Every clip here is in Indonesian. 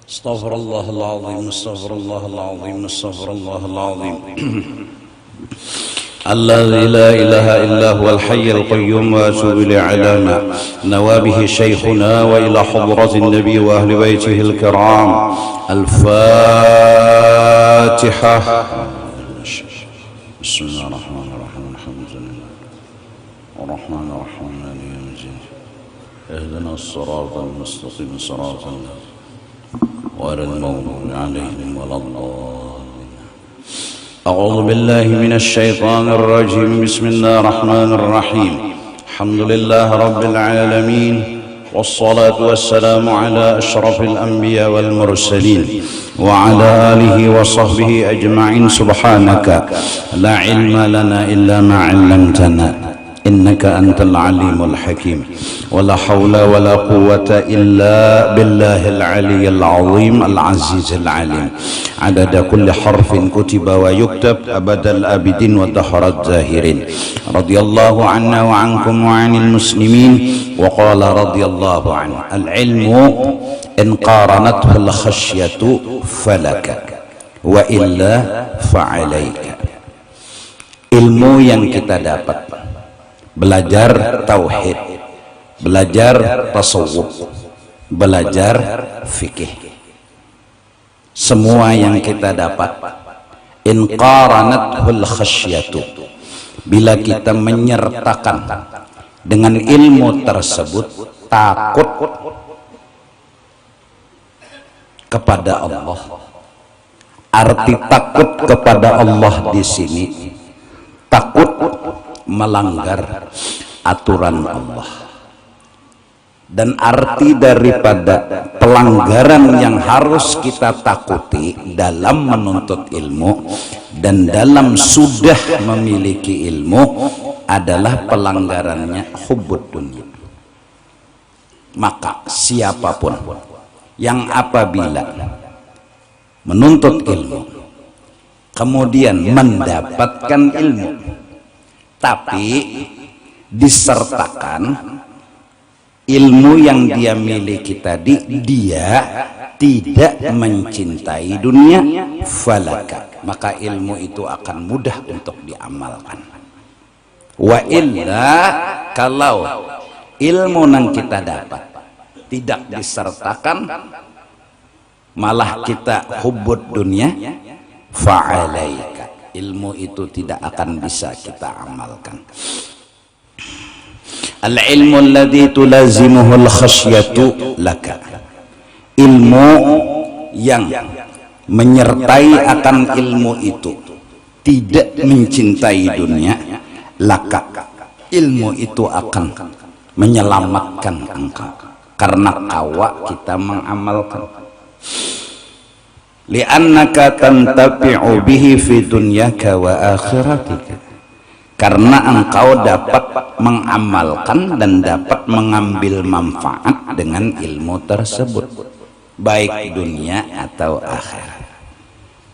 استغفر الله العظيم استغفر الله العظيم استغفر الله العظيم الذي لا إله إلا هو الحي القيوم وأتوب إليه على ما نوى به شيخنا وإلى حضرة النبي وأهل بيته الكرام. الفاتحة. بسم الله الرحمن الرحيم الحمد لله الرحمن الرحيم مالك يوم الدين اهدنا الصراط المستقيم صراط الذين غير المغضوب عليهم ولا الضالين. أعوذ بالله من الشيطان الرجيم. بسم الله الرحمن الرحيم. الحمد لله رب العالمين والصلاة والسلام على أشرف الأنبياء والمرسلين وعلى آله وصحبه أجمعين. سبحانك لا علم لنا إلا ما علمتنا إنك أنت العليم الحكيم ولا حول ولا قوة إلا بالله العلي العظيم العزيز العليم. عدد كل حرف كتب ويكتب أبد الآبدين ودهر الزاهرين. رضي الله عنا وعنكم وعن المسلمين. وقال رضي الله عنه العلم إن قارنته الخشية فلك وإلا فعليك. Ilmu yang kita dapat, belajar tauhid, belajar tasawuf, belajar fikih, semua yang kita dapat, in qaranathul khasyatu, bila kita menyertakan dengan ilmu tersebut takut kepada Allah. Arti takut kepada Allah di sini takut melanggar aturan Allah. Dan arti daripada pelanggaran yang harus kita takuti dalam menuntut ilmu dan dalam sudah memiliki ilmu adalah pelanggarannya hubbud dunya. Maka siapapun yang apabila menuntut ilmu kemudian mendapatkan ilmu tapi disertakan ilmu yang dia miliki tadi dia tidak mencintai dunia, falaka, maka ilmu itu akan mudah untuk diamalkan. Wa illa, kalau ilmu yang kita dapat tidak disertakan malah kita hubbud dunia, fa'alaika, ilmu itu tidak akan bisa kita amalkan. Al-ilmu alladhi tulazimuhul khasyatu laka, ilmu yang menyertai akan ilmu itu tidak mencintai dunia, laka, ilmu itu akan menyelamatkan engkau karena kawa kita mengamalkan. Li'annaka tantafi'u bihi fi dunyaka wa akhiratika, karena engkau dapat mengamalkan dan dapat mengambil manfaat dengan ilmu tersebut baik dunia atau akhirat.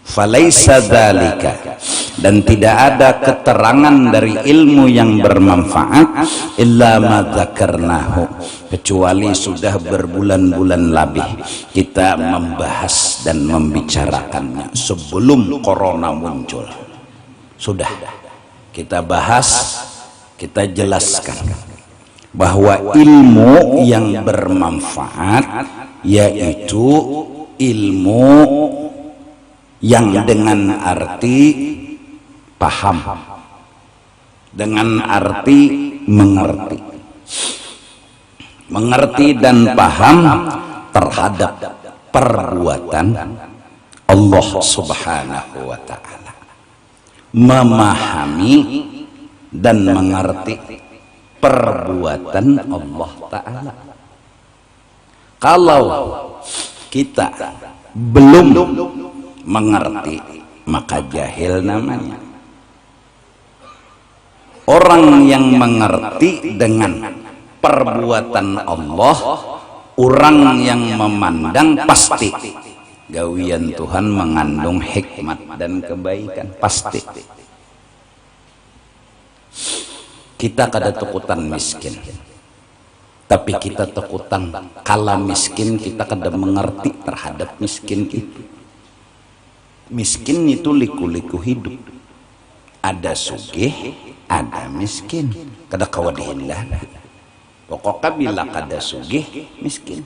Falaisa dzalika, dan tidak ada keterangan dari ilmu yang bermanfaat illa ma dzakarnahu, kecuali sudah berbulan-bulan lebih kita membahas dan membicarakannya sebelum corona muncul. Sudah kita bahas, kita jelaskan bahwa ilmu yang bermanfaat yaitu ilmu yang dengan arti paham, dengan arti mengerti, mengerti dan paham terhadap perbuatan Allah Subhanahu wa ta'ala, memahami dan mengerti perbuatan Allah Ta'ala. Kalau kita belum mengerti, maka jahil namanya. Orang yang mengerti dengan perbuatan Allah, orang yang memandang pasti gawian Tuhan mengandung hikmat dan kebaikan, pasti. Kita kada tukutan miskin, Tapi kita takutang kala miskin kita kada mengerti terhadap miskin itu. Miskin itu liku-liku hidup. Ada sugih, ada miskin. Kada kawadihinlah. Pokoknya bila kada sugih, miskin.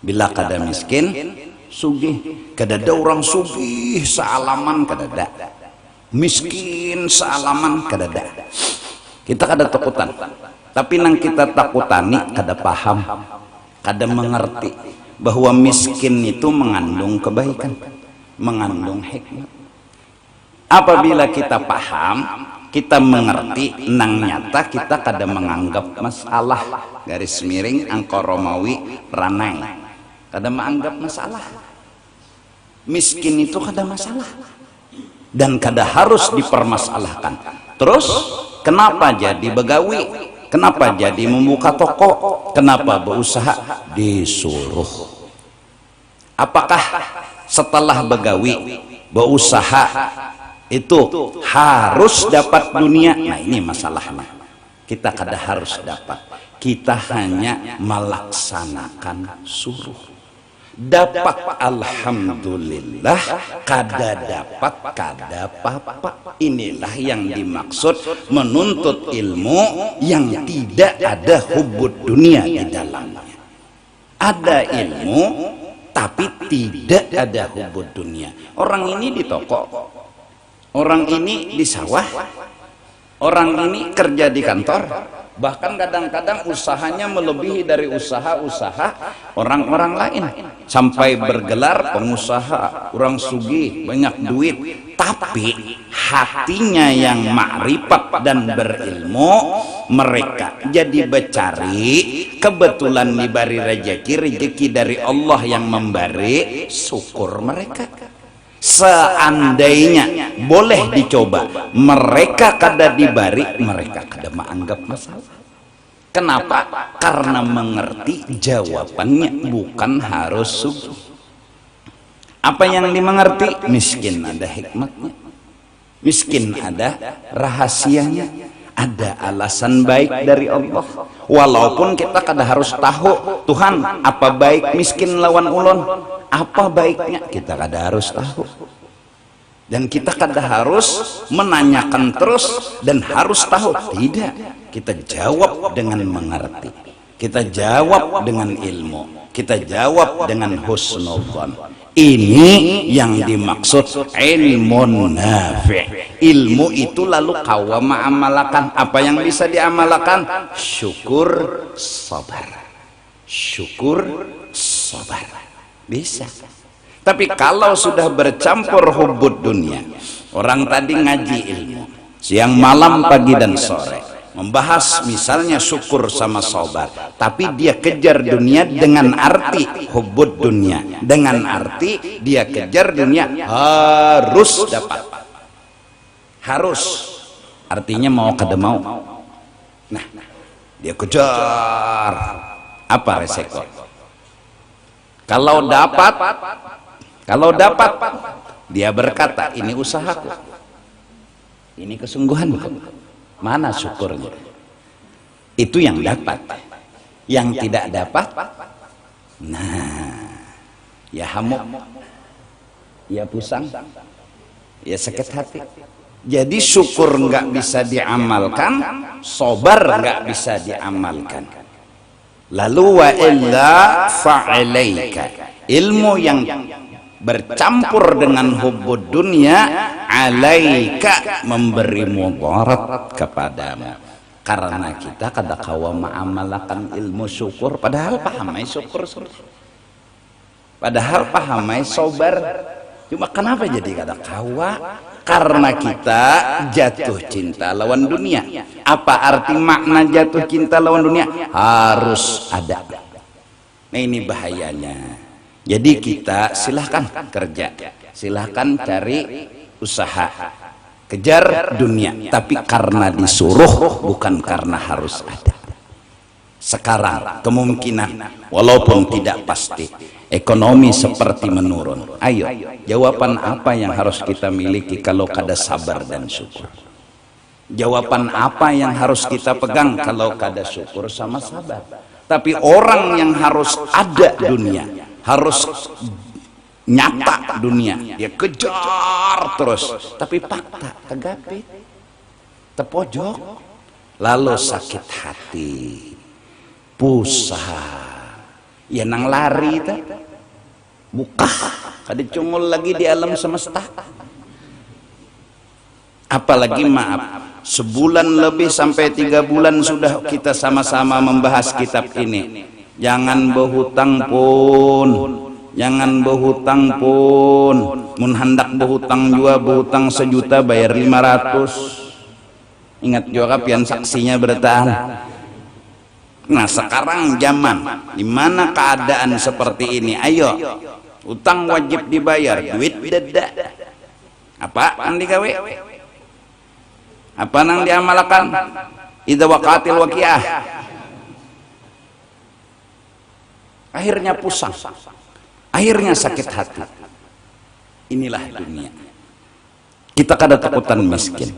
Bila kada miskin, sugih. Kada ada orang sugih sealaman kada ada. Miskin sealaman kada ada. Kita kada takutan. Tapi nang kita takutani kada paham, kada mengerti bahwa miskin itu mengandung kebaikan, mengandung hikmah. Apabila kita paham, kita mengerti, nang nyata kita kada menganggap masalah. Garis miring angka Romawi ranai. Kada menganggap masalah. Miskin itu kada masalah. Dan kada harus dipermasalahkan. Terus kenapa jadi begawi? Kenapa jadi membuka toko? Kenapa berusaha? Disuruh. Apakah setelah begawi, berusaha itu harus dapat dunia? Nah ini masalahnya. Kita kada harus dapat. Kita hanya melaksanakan suruh. Dapat alhamdulillah, kada dapat kada apa-apa. Inilah yang dimaksud menuntut ilmu yang tidak ada hubbud dunia di dalamnya. Ada ilmu tapi tidak ada hubbud dunia. Orang ini di toko, orang ini di sawah, orang ini kerja di kantor, bahkan kadang-kadang usahanya melebihi dari usaha-usaha orang-orang lain, sampai bergelar pengusaha, orang sugih, banyak duit, tapi hatinya yang makrifat dan berilmu, mereka jadi becari, kebetulan diberi rezeki dari Allah yang memberi, syukur mereka. Seandainya boleh dicoba, mereka kada dibari, mereka kada menganggap masalah. Kenapa? Karena mengerti jawabannya bukan harus sugih. Apa yang dimengerti? Miskin ada hikmatnya, miskin ada rahasianya, ada alasan baik dari Allah. Walaupun kita kada harus tahu, Tuhan apa baik miskin lawan ulun, apa baiknya, kita kada harus tahu. Dan kita kada harus menanyakan terus dan harus tahu, tidak. Kita jawab dengan mengerti, kita jawab dengan ilmu, kita jawab dengan husnudzon. Ini yang dimaksud ilmu nafi'. Ilmu itu lalu kawa ma'amalakan. Apa yang bisa diamalkan? Syukur, sabar. Syukur, sabar. Bisa. Tapi kalau sudah bercampur hubbud dunia, orang tadi ngaji ilmu siang malam pagi dan sore, membahas misalnya syukur sama sabar, tapi dia kejar dunia dengan arti hubbud dunia, dengan arti dia kejar dunia harus dapat, harus artinya mau kada mau. Nah dia kejar, apa resiko? Kalau dapat dia berkata ini usahaku, ini kesungguhanku, mana syukurnya? Itu yang dapat. Yang tidak dapat, nah ya hamuk, ya pusang, ya sakit hati. Jadi syukur nggak bisa diamalkan, sabar nggak bisa diamalkan. Lalu wa illa fa'alaika, ilmu yang bercampur dengan hubbud dunia, alaika, memberi mudarat kepadamu. Karena kita kada kawa ma'amalakan ilmu syukur, padahal pahamai syukur, padahal pahamai sabar. Cuma kenapa jadi kada kawa? Karena kita jatuh cinta lawan dunia. Apa arti makna jatuh cinta lawan dunia? Harus ada. Nah ini bahayanya. Jadi kita silahkan kerja, silahkan cari usaha, kejar dunia, tapi karena disuruh, bukan karena harus ada. Sekarang kemungkinan, walaupun tidak pasti, ekonomi seperti menurun. Ayo, jawaban apa yang harus kita miliki kalau kada sabar dan syukur? Jawaban apa yang harus kita pegang kalau kada syukur sama sabar? Tapi orang yang harus ada dunia, harus nyata dunia, dia kejar terus, tapi fakta tegapit tepojok, lalu sakit hati, pusah, ya nang lari ta, buka, kada cungul lagi di alam semesta. Apalagi maaf, sebulan lebih sampai 3 bulan sudah kita sama-sama membahas kitab ini. Jangan berhutang pun, jangan berhutang pun. Mun hendak berhutang juga berhutang 1 juta bayar 500. Ingat juga pian saksinya bertahan. Nah sekarang zaman dimana keadaan seperti ini, ayo utang wajib dibayar, duit dada. Apa yang digawe? Apa nang diamalkan? Idza waqatil waqiah. Akhirnya pusing, akhirnya sakit hati. Inilah dunia. Kita kada takutan miskin.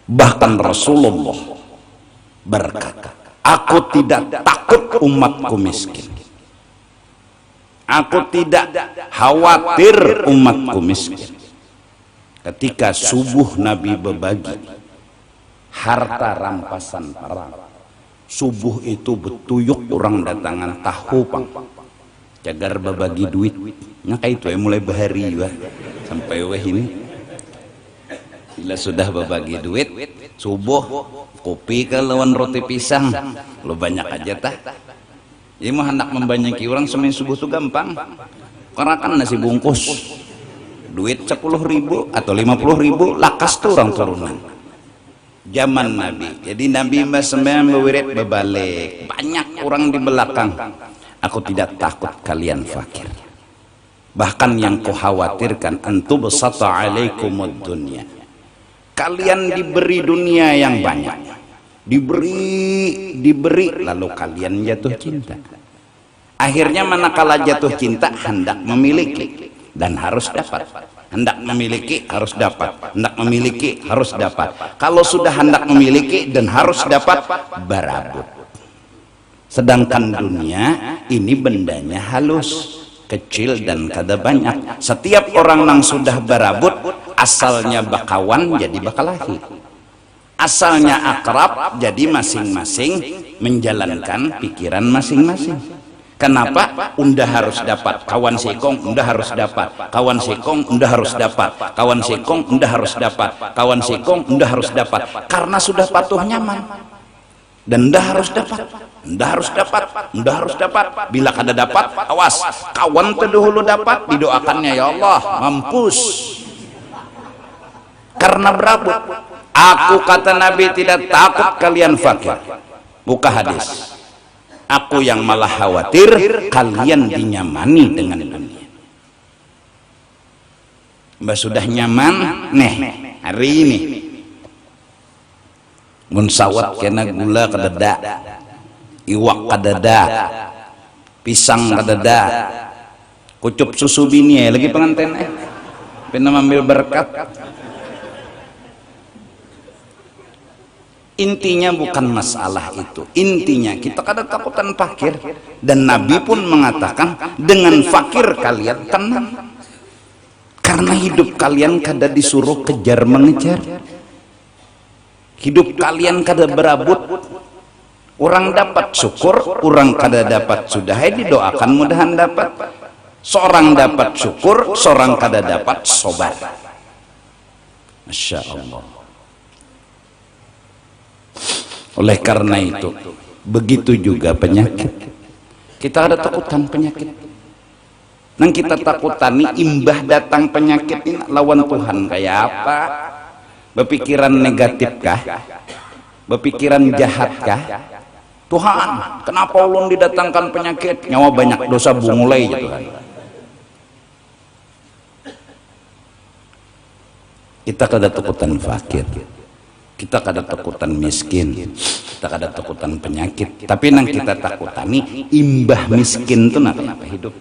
Bahkan Rasulullah berkata, aku tidak takut umatku miskin. Aku tidak khawatir umatku miskin. Ketika subuh Nabi berbagi harta rampasan perang, subuh itu betuyuk orang datangan tahu pang cagar berbagi duit nyaka itu mulai bahari wah sampai wah ini bila sudah berbagi duit subuh kopi ke lawan roti pisang lo banyak aja tah. Jadi mau hendak membanyaki orang semen subuh tuh gampang karena kan nasi bungkus duit 10.000 atau 50.000 lakas tuh orang turunan zaman Nabi. Jadi Nabi sembahyang bewirid berbalik, banyak orang di belakang. Aku tidak takut kalian fakir, bahkan yang kau khawatirkan antu besata alaikumud dunya, kalian diberi dunia yang banyak, diberi lalu kalian jatuh cinta. Akhirnya manakala jatuh cinta hendak memiliki dan harus dapat, hendak memiliki harus dapat, hendak memiliki harus dapat. Kalau sudah hendak memiliki dan harus dapat, berabut. Sedangkan dunia ini bendanya halus, kecil dan kada banyak. Setiap orang yang sudah berabut, asalnya bakawan jadi bakalahi, asalnya akrab jadi masing-masing menjalankan pikiran masing-masing. Kenapa? Undah harus dapat, kawan sikong undah harus dapat, kawan sikong undah harus dapat, kawan sikong undah harus dapat, kawan sikong undah harus dapat, karena sudah patuh nyaman dan undah harus dapat, undah harus dapat, undah harus dapat. Bila kada dapat, awas, kawan terdahulu dapat, didoakannya ya Allah mampus karena berabut. Aku kata Nabi tidak takut kalian fakir, buka hadis. Aku yang malah khawatir kalian dinyamani dengan dunia. Mbak sudah nyaman, nih hari ini mun sawat kena gula kadada, iwak kadada, pisang kadada, kucup susu bini lagi pengantin pernah ambil berkat. Intinya bukan masalah itu, intinya kita kada takutan fakir, dan Nabi pun mengatakan dengan fakir kalian tenang karena hidup kalian kada disuruh kejar mengejar, hidup kalian kada berabut. Orang dapat syukur, orang kada dapat sudah didoakan mudahan dapat. Seorang dapat syukur, seorang kada dapat sobar. Masya Allah. Oleh karena itu, begitu juga penyakit. Kita ada takutan penyakit. Nang kita takutani imbah datang penyakit ini lawan Tuhan kayak apa? Berpikiran negatif kah? Berpikiran jahat kah? Tuhan, kenapa ulun didatangkan penyakit? Nyawa banyak dosa bungulai ya Tuhan. Kita kada takutan fakir. Kita kada takutan miskin, kita kada takutan penyakit, tapi nang kita takutani imbah miskin itu apa hidup.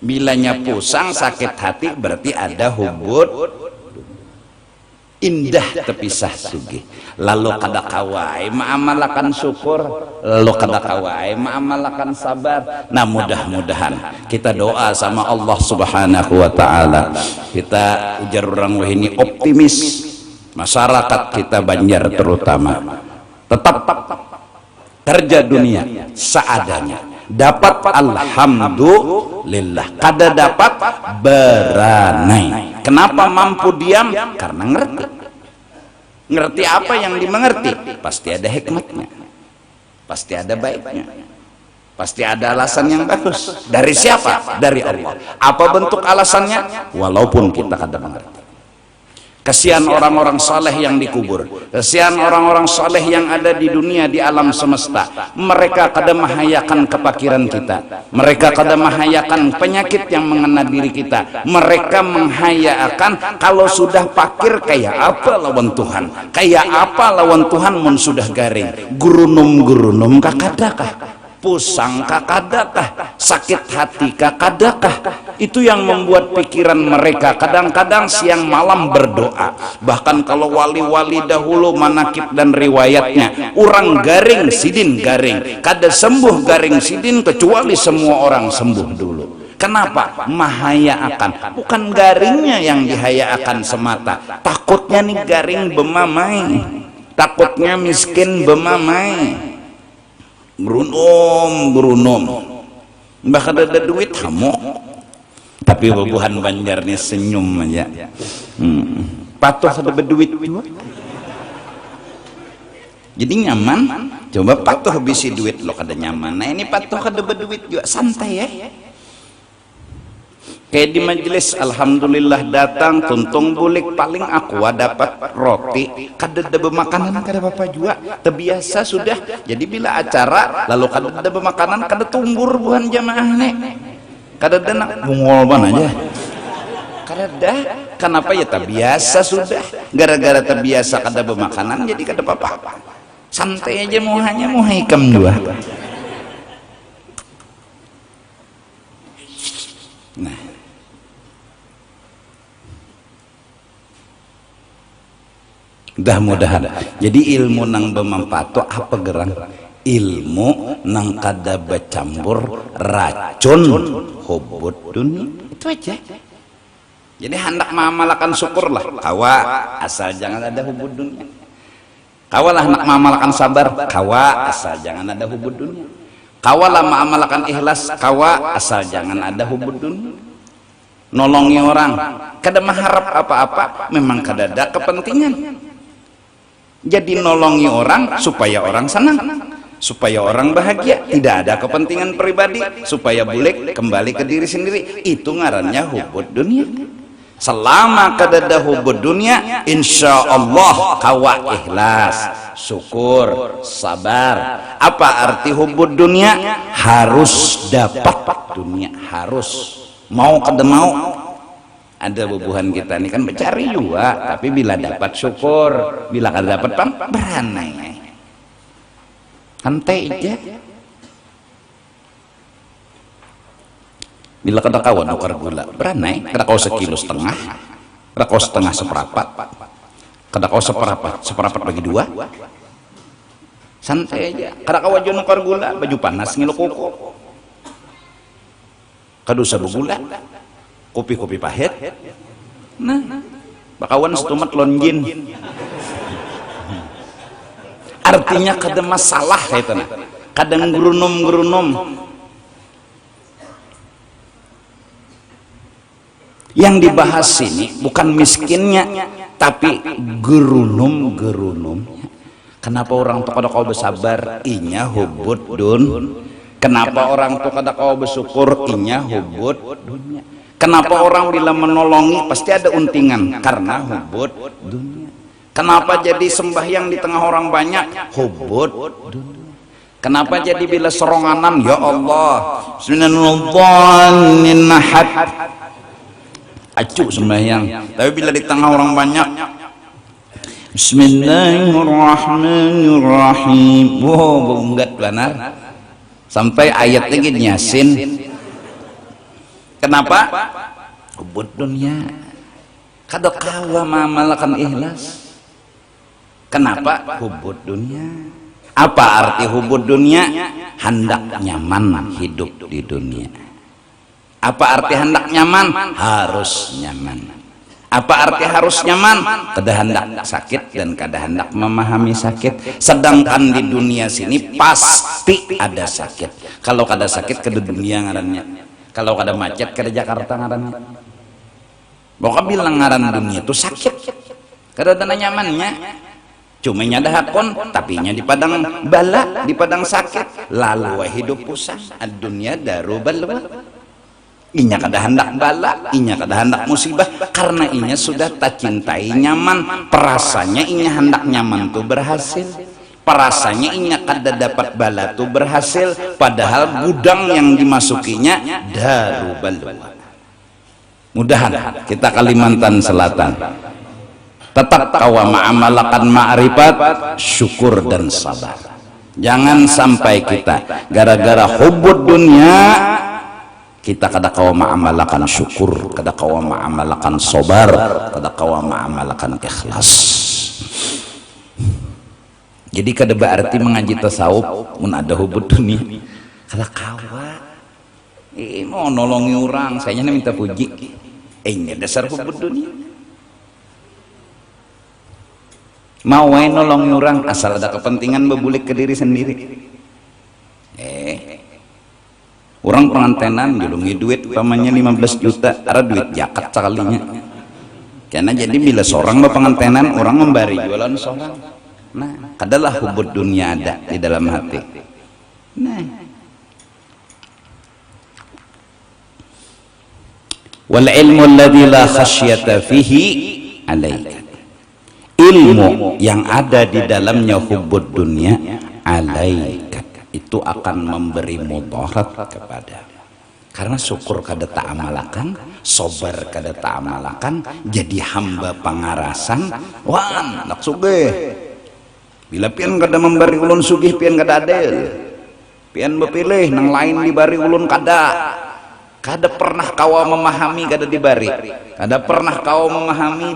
Bilanya pusang sakit hati berarti ada hubud. indah terpisah sugih. Lalu kada kawai ma'amalakan syukur, lalu kada kawai ma'amalakan sabar. Nah, mudah-mudahan kita doa sama Allah Subhanahu wa taala. Kita ujar orang ini optimis, masyarakat kita Banjar terutama tetap kerja dunia seadanya, dapat alhamdulillah, kada dapat beranai. Kenapa mampu diam? Karena ngerti apa yang dimengerti, pasti ada hikmatnya, pasti ada baiknya, pasti ada alasan yang bagus. Dari siapa? Dari Allah. Apa bentuk alasannya? Walaupun kita kada mengerti. Kesian orang-orang saleh yang dikubur, kesian orang-orang saleh yang ada di dunia, di alam semesta. Mereka kada mahayakan kepakiran kita, mereka kada mahayakan penyakit yang mengena diri kita. Mereka menghayakan kalau sudah pakir kayak apa lawan Tuhan, kayak apa lawan Tuhan mun sudah garing. Gurunum kakadakah, pusang kakadakah, sakit hati kakadakah. Itu yang membuat pikiran mereka kadang-kadang siang malam berdoa. Bahkan kalau wali-wali dahulu manakib dan riwayatnya, orang garing sidin garing, kada sembuh garing sidin kecuali semua orang sembuh dulu. Kenapa? Mahayaakan, bukan garingnya yang dihayaakan semata. Takutnya nih garing bemamai, takutnya miskin bemamai, gerunum bahkan ada duit hamok, tapi bubuhan Banjar nih senyum aja. Patuh ada berduit juga, jadi nyaman. Coba patuh bisi duit lo kada nyaman. Nah ini patuh kada berduit juga santai ya. Kayak di majelis alhamdulillah datang tuntung bulik, paling aku dapat roti, kada ada makanan kada apa juga, terbiasa sudah. Jadi bila acara lalu kada ada makanan, kada tumbur buhan jamaah nih, kada ada nak bungol aja, kada ada. Kenapa? Ya terbiasa sudah, gara-gara terbiasa kada bermakanan jadi kada apa-apa, santai aja. Muhanya mau hikam juga. Nah, mudah-mudahan jadi ilmu nang bermanfaat tu apa gerang? Ilmu nang kada bercampur racun hubud dunia, itu aja. Jadi hendak mengamalkan syukurlah kawa, asal jangan ada hubud dunia. Kawalah hendak mengamalkan sabar kawa, asal jangan ada hubud dunia. Kawalah mengamalkan ikhlas kawa, asal jangan ada hubud dunia. Nolongi orang kada mengharap apa-apa, memang kada ada kepentingan. Jadi nolongi orang supaya orang senang, supaya orang bahagia, tidak ada kepentingan pribadi, supaya boleh kembali ke diri sendiri. Itu ngarannya hubud dunia. Selama kada ada hubud dunia, insya Allah kawa ikhlas, syukur, sabar. Apa arti hubud dunia? Harus dapat dunia, harus mau kada mau. Ada bubuhan kita ini kan mencari juga, tapi bila dapat syukur, bila kada dapat pang beranai, santai aja. Bila kada kawan nukar gula beranai, kada kau 1,5 kilo, kada kau setengah seperapat, kada kau seperapat bagi 2, santai aja. Kada kau aja nukar gula, baju panas ngilo koko, kada usah bergula. Kopi-kopi pahit, nah bakawan setumat lonjin, artinya kada masalah itu nah, kadang gerunum. Yang dibahas sini bukan miskinnya, tapi gerunum. Kenapa orang tuh kada kau bersabar? Inya hubud dun. Kenapa orang tuh kada kau bersyukur? Inya hubud dunia. Kenapa orang bila menolongi pasti ada untingan? Karena hubud dunia. Kenapa jadi sembahyang di tengah orang banyak? Hubud dunia. Kenapa jadi bila seronganan? Ya Allah, Bismillahirrahmanirrahim, acuh sembahyang. Tapi bila di tengah orang banyak, Bismillahirrahmanirrahim, wow, bunggat benar. Sampai ayat lagi Yasin. Kenapa? Hubud dunia. kada kawa mamalakan ikhlas. Kenapa? Hubud dunia. Apa arti hubud dunia? Hendak nyaman hidup di dunia. Apa arti hendak nyaman? Harus nyaman. Apa arti harus nyaman? Kada hendak sakit dan kada hendak memahami sakit. Sedangkan di dunia sini pasti ada sakit. Kalau kada sakit kada dunia ngarannya. Kalau kada macet kada Jakarta ngarannya. Pokoknya bilang ngaran dunia itu sakit. Kada ada nyamannya. Cuma nyada hakon, tapi nya di padang bala, di padang sakit. Lalu hidup pusat. Dunia daru balwa. Inya kada hendak bala, inya kada hendak musibah, karena inya sudah tak cintai nyaman. Perasanya inya hendak nyaman tuh berhasil, perasanya inya kada dapat bala tuh berhasil, padahal gudang yang dimasukinya daru balwa. Mudahan kita Kalimantan Selatan tetap kawa ma'amalakan ma'rifat, syukur dan sabar. Jangan sampai kita gara-gara hubud dunia kita kada kawa ma'amalakan syukur, kada kawa ma'amalakan sabar, kada kawa ma'amalakan ikhlas. Jadi kada berarti mengaji tasawuf mun ada hubud dunia kada kawa. Mau nolongi orang, saya minta puji. Ini dasar hubud dunia. Mau nolongi orang asal ada kepentingan bebulik ke diri sendiri. Orang pengantenan julungi duit pamannya 15 juta, ada duit jakat sekalinya. Karena jadi bila seorang pengantenan orang memberi jualan seorang. Nah, kadalah hubud dunia ada di dalam hati. Nah, wal ilmu alladzi la khasyata fihi alaika. Ilmu yang ada di dalamnya hubud dunia alaika itu akan memberi mudarat kepada. Karena syukur kada ta'amalakan, sobar kada ta'amalakan, jadi hamba pangarasan, wan nak sugih. Bila pian kada memberi ulun sugih, pian kada adil. Pian bepilih nang lain dibari ulun kada. Kada pernah kawa memahami kada dibari. Kada pernah kawa memahami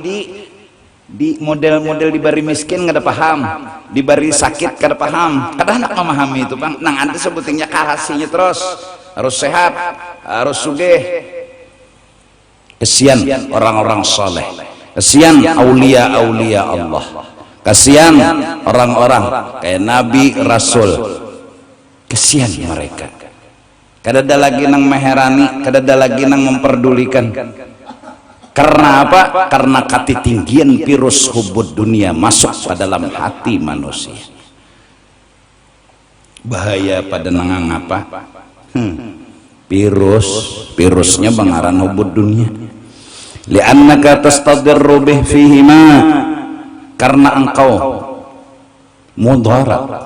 di model-model dibari miskin kada paham, dibari sakit kada paham, kada hendak memahami itu bang. Nang anda sebutingnya kahasinya terus harus sehat, harus sugih. Kesian orang-orang soleh, kesian aulia-aulia Allah, kesian orang-orang kayak Nabi Rasul, kesian mereka. Kada ada lagi nang meherani, kada ada lagi nang memperdulikan. Karena apa? Karena ketinggian virus hubud dunia masuk ke dalam hati manusia. Bahaya pada nangang apa? Virusnya bangaran hubud dunia. Li'annaka tastadirru bih fihima, karena engkau mudarat,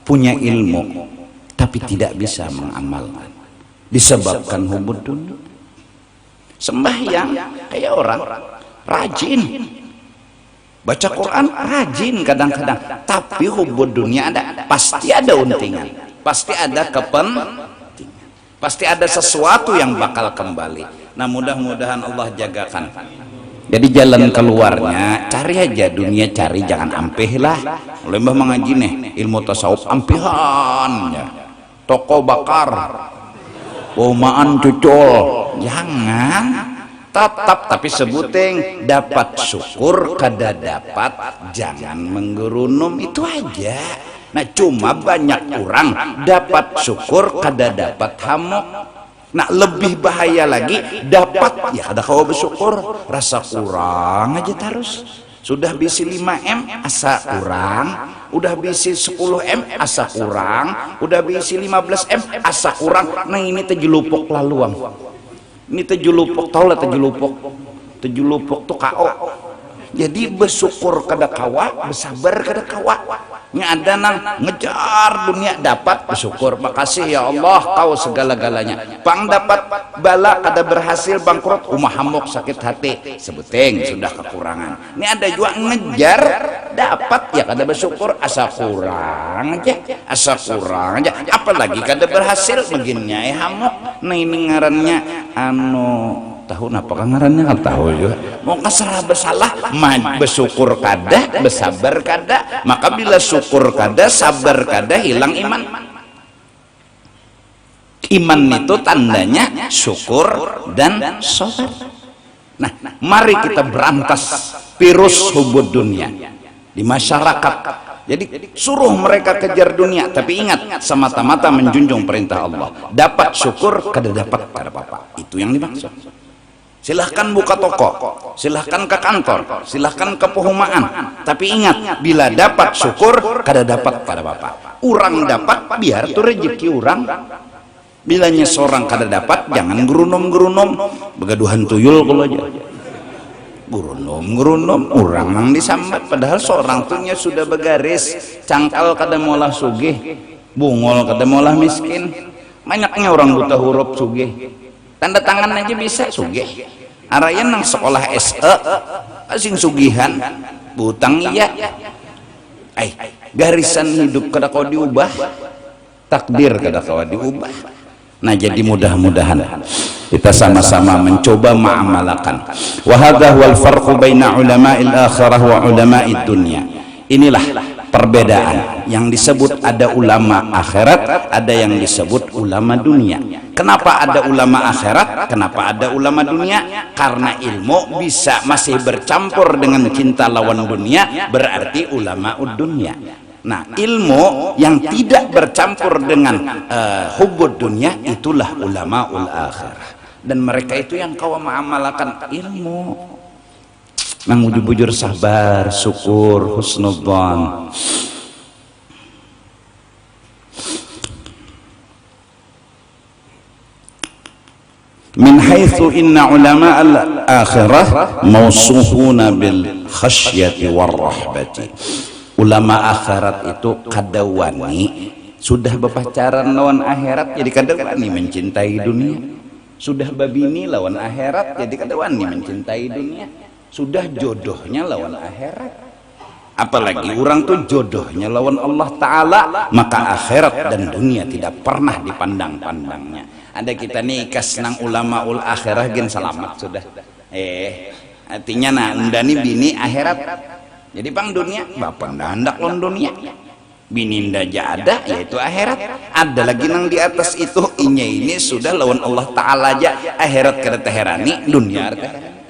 punya ilmu tapi tidak bisa mengamalkan disebabkan hubud dunia. Sembahyang kayak orang rajin, baca Quran rajin kadang-kadang, tapi hubud dunia ada, pasti ada untingan, pasti ada kepentingan, pasti ada sesuatu yang bakal kembali. Nah, mudah-mudahan Allah jagakan. Jadi jalan keluarnya cari aja dunia, cari, jangan ampeh lah. Lembah mengaji nih ilmu tasawuf ampihan ya. Toko bakar, bomaan cucul, jangan. Tetap tapi sebuting dapat syukur kada dapat jangan menggerunum, itu aja. Nah, cuma banyak orang dapat syukur kada dapat hamuk. Nah, lebih bahaya lagi dapat ya kada kawa bersyukur, rasa kurang aja terus. Sudah bisi 5M asa kurang, udah bisi 10M asa kurang, udah bisi 15M asa kurang. Nah, ini tejulupuk laluang. Ini tejulupuk, tau lah tejulupuk. Tejulupuk tuh KO. Jadi bersyukur kada kawa, bersabar kada kawa. Nya ada nang ngejar dunia dapat bersyukur, makasih ya Allah tahu segala-galanya. Pang dapat bala kada berhasil bangkrut, umah hamuk sakit hati, sebuting sudah kekurangan. Ini ada juga ngejar dapat ya kada bersyukur, asa kurang aja, apalagi kada berhasil begininya hamuk. Nah, ini ngarannya tahun apakah ngarannya nggak tahu juga mau kasarah bersalah bersyukur kada bersabar kada, maka bila syukur kada sabar kada hilang iman. Iman itu tandanya syukur dan sabar. Nah, mari kita berantas virus hubud dunia di masyarakat. Jadi suruh mereka kejar dunia, tapi ingat semata-mata menjunjung perintah Allah. Dapat syukur kada dapat kada apa-apa. Itu yang dimaksud. Silahkan buka toko, silahkan ke kantor, silahkan ke perumahan. Tapi ingat, bila dapat syukur kada dapat kada apa-apa. Orang dapat biar itu rezeki orang. Bilanya seorang kada dapat jangan gerunom-gerunom, begaduhan tuyul kalau aja. Gerunom orang nang disambat padahal seorang tuhnya sudah begaris, cangkal kada molah sugih, bungol kada molah miskin. Banyaknya orang buta huruf sugih, tanda tangan aja bisa sugih. Arayan nang sekolah SE asing sugihan butang iya. Garisan hidup kada kau diubah, takdir kada kau diubah. Nah, jadi mudah-mudahan kita sama-sama mencoba mengamalkan. Wa hadza wal farqu baina ulama'il akhirah wa ulama'id dunya. Inilah perbedaan yang disebut ada ulama akhirat, ada yang disebut ulama dunia. Kenapa ada ulama akhirat? Kenapa ada ulama dunia? Karena ilmu bisa masih bercampur dengan cinta lawan dunia, berarti ulama dunia. Nah, ilmu yang tidak bercampur dengan hubud dunia itulah ulamaul akhirah, dan mereka itu yang kau mengamalkan ilmu nang bujur-bujur sabar, syukur, husnudzan. Min haitsu inna ulama al-akhirah mausuhuna bil khasyati war rahbati. Ulama akhirat itu kadawani sudah berpacaran lawan akhirat jadi kadawani mencintai dunia, sudah babini lawan akhirat jadi kadawani mencintai dunia, sudah jodohnya lawan akhirat. Apalagi orang tuh jodohnya lawan Allah Ta'ala, maka akhirat dan dunia tidak pernah dipandang-pandangnya. Ada kita nikah senang ulama ul akhirah gen selamat sudah. Artinya nah undani bini akhirat. Jadi pang dunia, bapak ndak lon dunia, bini ndak jada, yaitu akhirat. Ada lagi nang di atas itu, ini sudah lawan Allah Ta'ala aja, akhirat kada teherani, dunia teherani.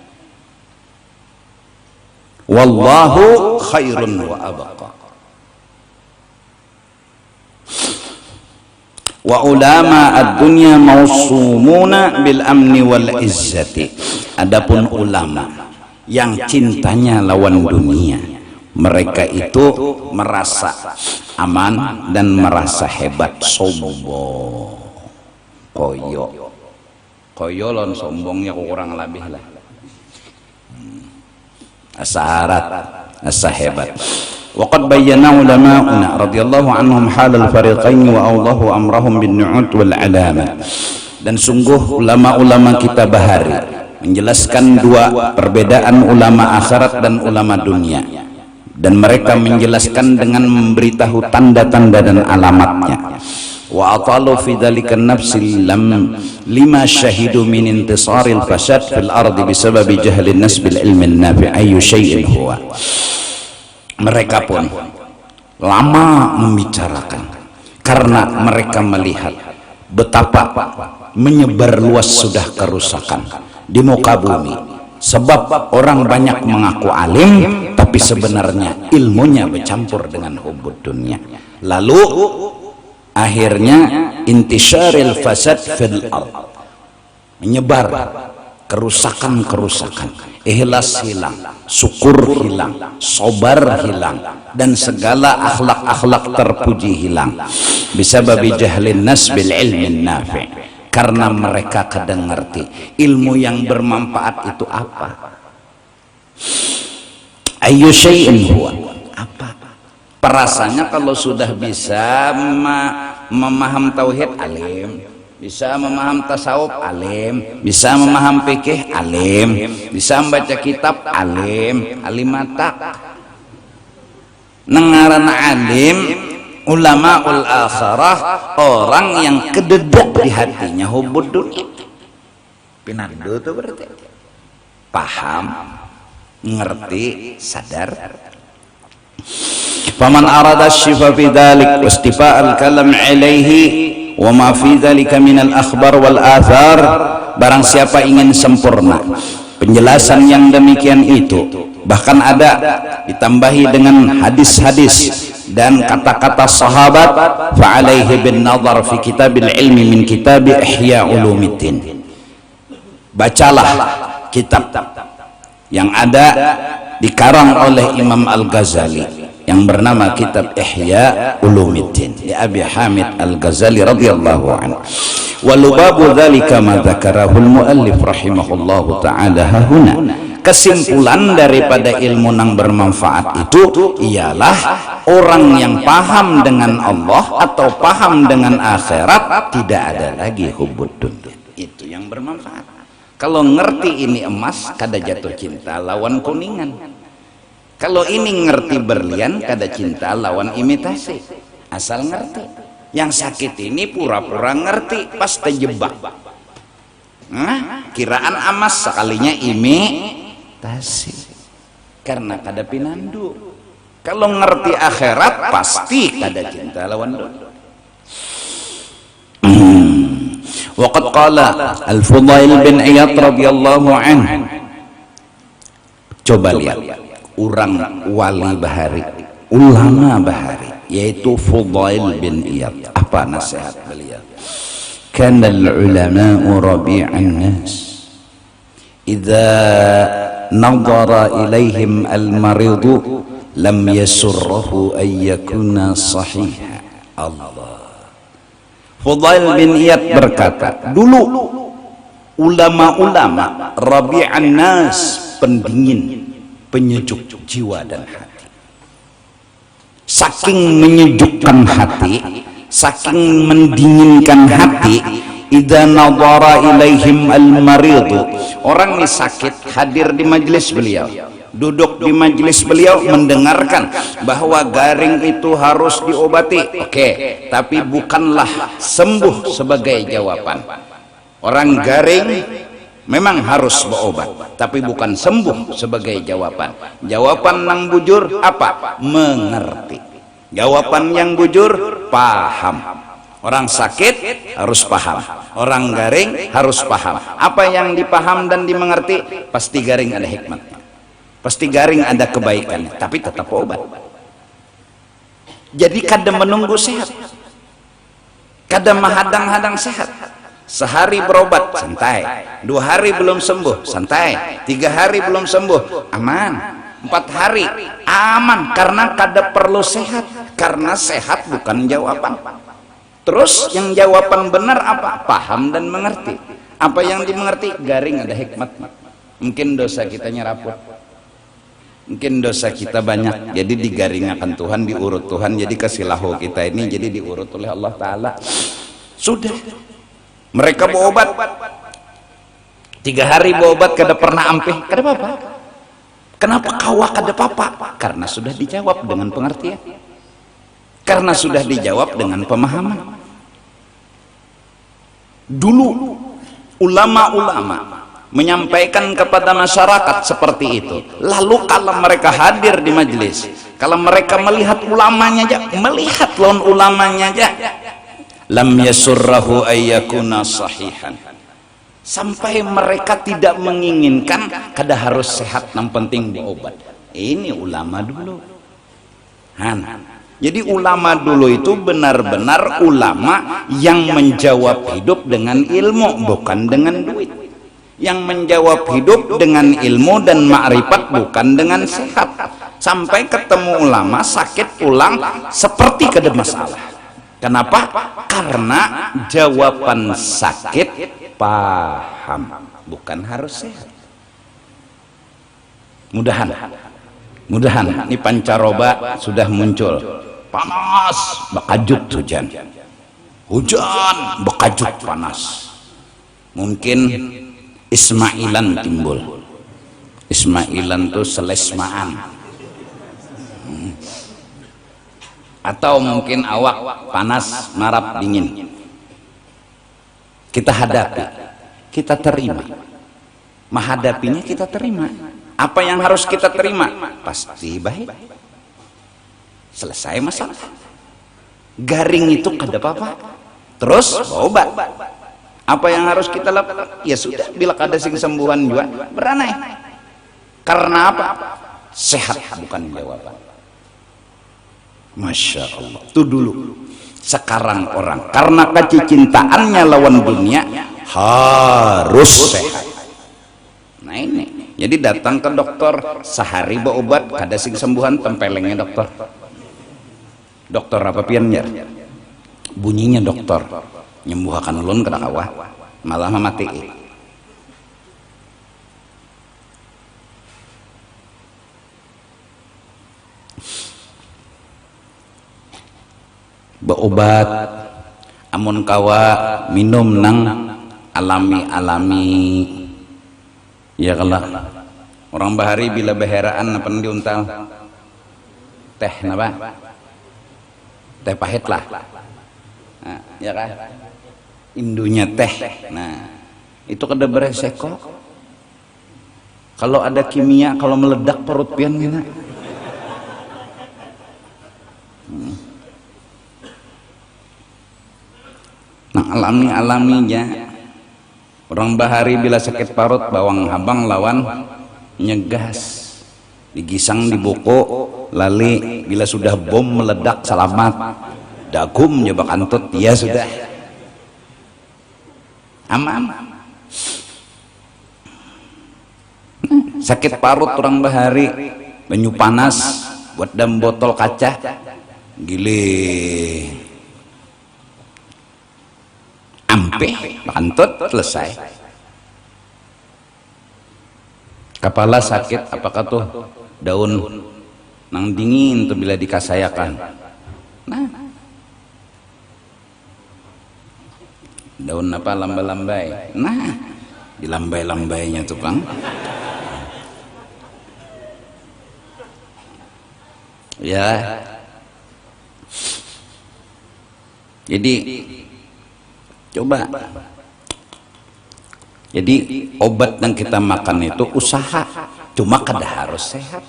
Wallahu khairun wa abqa. Wa ulama ad-dunya mausumuna bil amni wal izzati. Adapun ulama yang cintanya lawan dunia, mereka itu merasa aman dan merasa hebat, sombong, koyo lon sombongnya kurang lebih lah, asa harat, asa hebat. Waqad bayyana ulama'una radhiyallahu anhum halal fariqain wa awdahu amrahum bin nu'ud wal alamat. Dan sungguh ulama-ulama kita bahari menjelaskan dua perbedaan ulama akhirat dan ulama dunia, dan mereka menjelaskan dengan memberitahu tanda-tanda dan alamatnya. Wa atalu fi dzalika an-nafsi lima syahidu min intisaril fasad fil ardi bisababi jahlin nas bil ilmi an-nafi' ayyu syai'in huwa. Mereka pun lama membicarakan karena mereka melihat betapa menyebar luas sudah kerusakan di muka bumi, sebab orang banyak mengaku alim tapi sebenarnya ilmunya bercampur dengan hubud dunia. Lalu akhirnya intisyaril fasad fil ard, menyebar kerusakan-kerusakan, ikhlas hilang, syukur hilang, sabar hilang, dan segala akhlak-akhlak terpuji hilang bisababi jahlin nas bil ilmin nafi'. Karena mereka kadang ngerti ilmu yang bermanfaat itu apa. Ayyu syai'in huwa, apa? Perasanya kalau sudah bisa memaham tauhid alim, bisa memaham tasawuf alim, bisa memaham fikih alim, bisa membaca kitab alim, alimata. Nengarana alim, ulamaul akhirah, orang yang kededak di hatinya hubud dunia. Pinandu itu berarti paham, ngerti, sadar. Faman arada syifa fi dzalik wastifa al-kalam alaihi wa ma fi dzalika min al-akhbar wal athar, barang siapa ingin sempurna penjelasan yang demikian itu, bahkan ada ditambahi dengan hadis-hadis dan kata-kata sahabat, fa alaihi bin nazar fi kitabil ilmi min kitab Ihya Ulumuddin. Bacalah kitab yang ada dikarang oleh Imam Al-Ghazali yang bernama kitab Ihya Ulumuddin di Abi Hamid Al-Ghazali radhiyallahu anhu. Walubabu dzalika ma dzakarahu al-muallif rahimahullahu taala hahuna. Kesimpulan daripada ilmu yang bermanfaat itu ialah orang yang paham dengan Allah atau paham dengan akhirat, tidak ada lagi hubbud dunya. Itu yang bermanfaat. Kalau ngerti ini emas, kada jatuh cinta lawan kuningan. Kalau ini ngerti berlian, kada cinta lawan imitasi. Asal ngerti. Yang sakit ini pura-pura ngerti, pas terjebak. Nah, kiraan emas sekalinya imitasi. Karena kada pinandu. Kalau ngerti akhirat, pasti kada cinta lawan dunia. Waqad qala Al-Fudail bin Iyad radhiyallahu anhu. Coba lihat orang wali bahari, ulama bahari, yaitu Fudail bin Iyad. Apa nasihat beliau? Kana al-ulama'u rabi'an nas idza nadhara ilaihim al-maridu lam yasurrahu an yakuna sahiha. Allah. Fudail bin Iyad berkata, dulu ulama-ulama rabi'an nas, pendingin, penyejuk jiwa dan hati. Saking menyejukkan hati, saking mendinginkan hati, idza nadhara ilaihim al-maridu, orang ini sakit hadir di majelis beliau, duduk di majelis beliau mendengarkan bahwa garing itu harus diobati. Oke, tapi bukanlah sembuh sebagai jawaban. Orang garing memang harus berobat, tapi bukan sembuh sebagai jawaban. Jawaban yang bujur apa? Mengerti. Jawaban yang bujur paham. Orang sakit harus paham, orang garing harus paham. Apa yang dipaham dan dimengerti, pasti garing ada hikmatnya, pasti garing ada kebaikannya, tapi tetap obat. Jadi kada menunggu sehat, kada menghadang-hadang sehat. Sehari berobat santai, 2 hari belum sembuh santai, 3 hari belum sembuh aman, 4 hari aman, karena kada perlu sehat, karena sehat bukan jawaban. Terus yang jawaban benar apa? Paham dan mengerti. Apa yang dimengerti? Garing ada hikmatnya. Mungkin dosa kita nyeraput, mungkin dosa kita banyak, jadi digaringakan Tuhan, diurut Tuhan, jadi kesilahu kita ini jadi diurut oleh Allah Ta'ala. Sudah, mereka berobat 3 hari berobat kada pernah ampih, kada apa-apa. Kenapa kawa kada apa-apa? Karena sudah dijawab dengan pengertian, karena sudah dijawab dengan pemahaman. Dulu ulama-ulama menyampaikan kepada masyarakat seperti itu. Lalu kalau mereka hadir di majelis, kalau mereka melihat ulamanya aja, melihat lawan ulamanya aja, lam yasurrahu ayyakuna sahihan, sampai mereka tidak menginginkan kada harus sehat, yang penting berobat. Ini ulama dulu. Jadi ulama dulu itu benar-benar ulama yang menjawab hidup dengan ilmu, bukan dengan duit. Yang menjawab hidup dengan ilmu dan ma'rifat, bukan dengan sehat. Sampai ketemu ulama sakit pulang seperti kada masalah. Kenapa? Karena jawaban sakit paham, bukan harus sehat. Mudahan ini pancaroba sudah muncul. Panas bekajut hujan, hujan bekajut panas. Mungkin Ismailan timbul. Ismailan tuh selesmaan. Atau mungkin awak panas marap dingin. Kita hadapi kita terima, menghadapinya kita terima. Apa yang harus kita terima? Pasti baik. Selesai masalah. Garing itu kada apa-apa. Terus obat. Apa yang harus kita lakukan? Ya sudah, bila kada sing sembuhan juga beranai. Karena apa? Sehat bukan jawaban. Masya Allah. Itu dulu. Sekarang orang karena kecintaannya lawan dunia harus sehat. Nah ini. Jadi datang ke dokter sehari berobat kada sing sembuhan tempelengnya dokter. Dokter apa piannya? Bunyinya dokter. Nyembuhakan ulun kada kawah malah mati. Beobat amun kawa minum nang alami ya kalah orang bahari bila beheraan apa diuntal teh napa teh pahit lah nah, ya kan indunya teh. Nah itu kada bereseko kalau ada kimia, kalau meledak perut pian gina. Nah alaminya orang bahari bila sakit parut bawang habang lawan nyegas digisang di boko lali bila sudah bom meledak selamat dagum nyoba kantut ya sudah aman. Sakit parut orang bahari banyu panas buat dalam botol kaca gile ampe kantut selesai. Kepala sakit apakah tuh daun nang dingin tuh bila dikasayakan. Nah daun apa lambai-lambai. Nah dilambai-lambainya tuh Bang. Ya. Jadi coba. Jadi obat yang kita makan itu usaha, cuma kada harus sehat.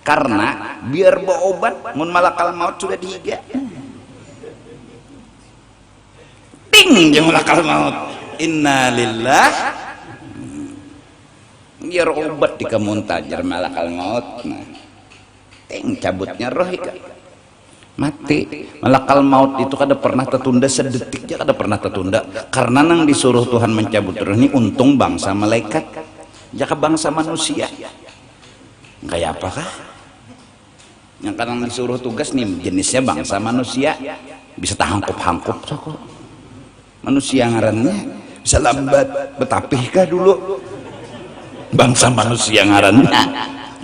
Karena biar berobat mun malakal maut sudah dihiga. Ting jeung malakal maut. Innalillah. Biar obat di kemuntajar malakal maut. Nah. Ting cabutnya roh ika. Mati. Malakal maut itu kada pernah tertunda sedetik aja, kada pernah tertunda karena nang disuruh Tuhan mencabut roh ini untung bangsa malaikat jaka bangsa manusia kayak apakah yang kadang disuruh tugas nih jenisnya bangsa manusia bisa tahangkup-hangkup manusia ngarannya bisa lambat betapih kah dulu bangsa manusia ngarannya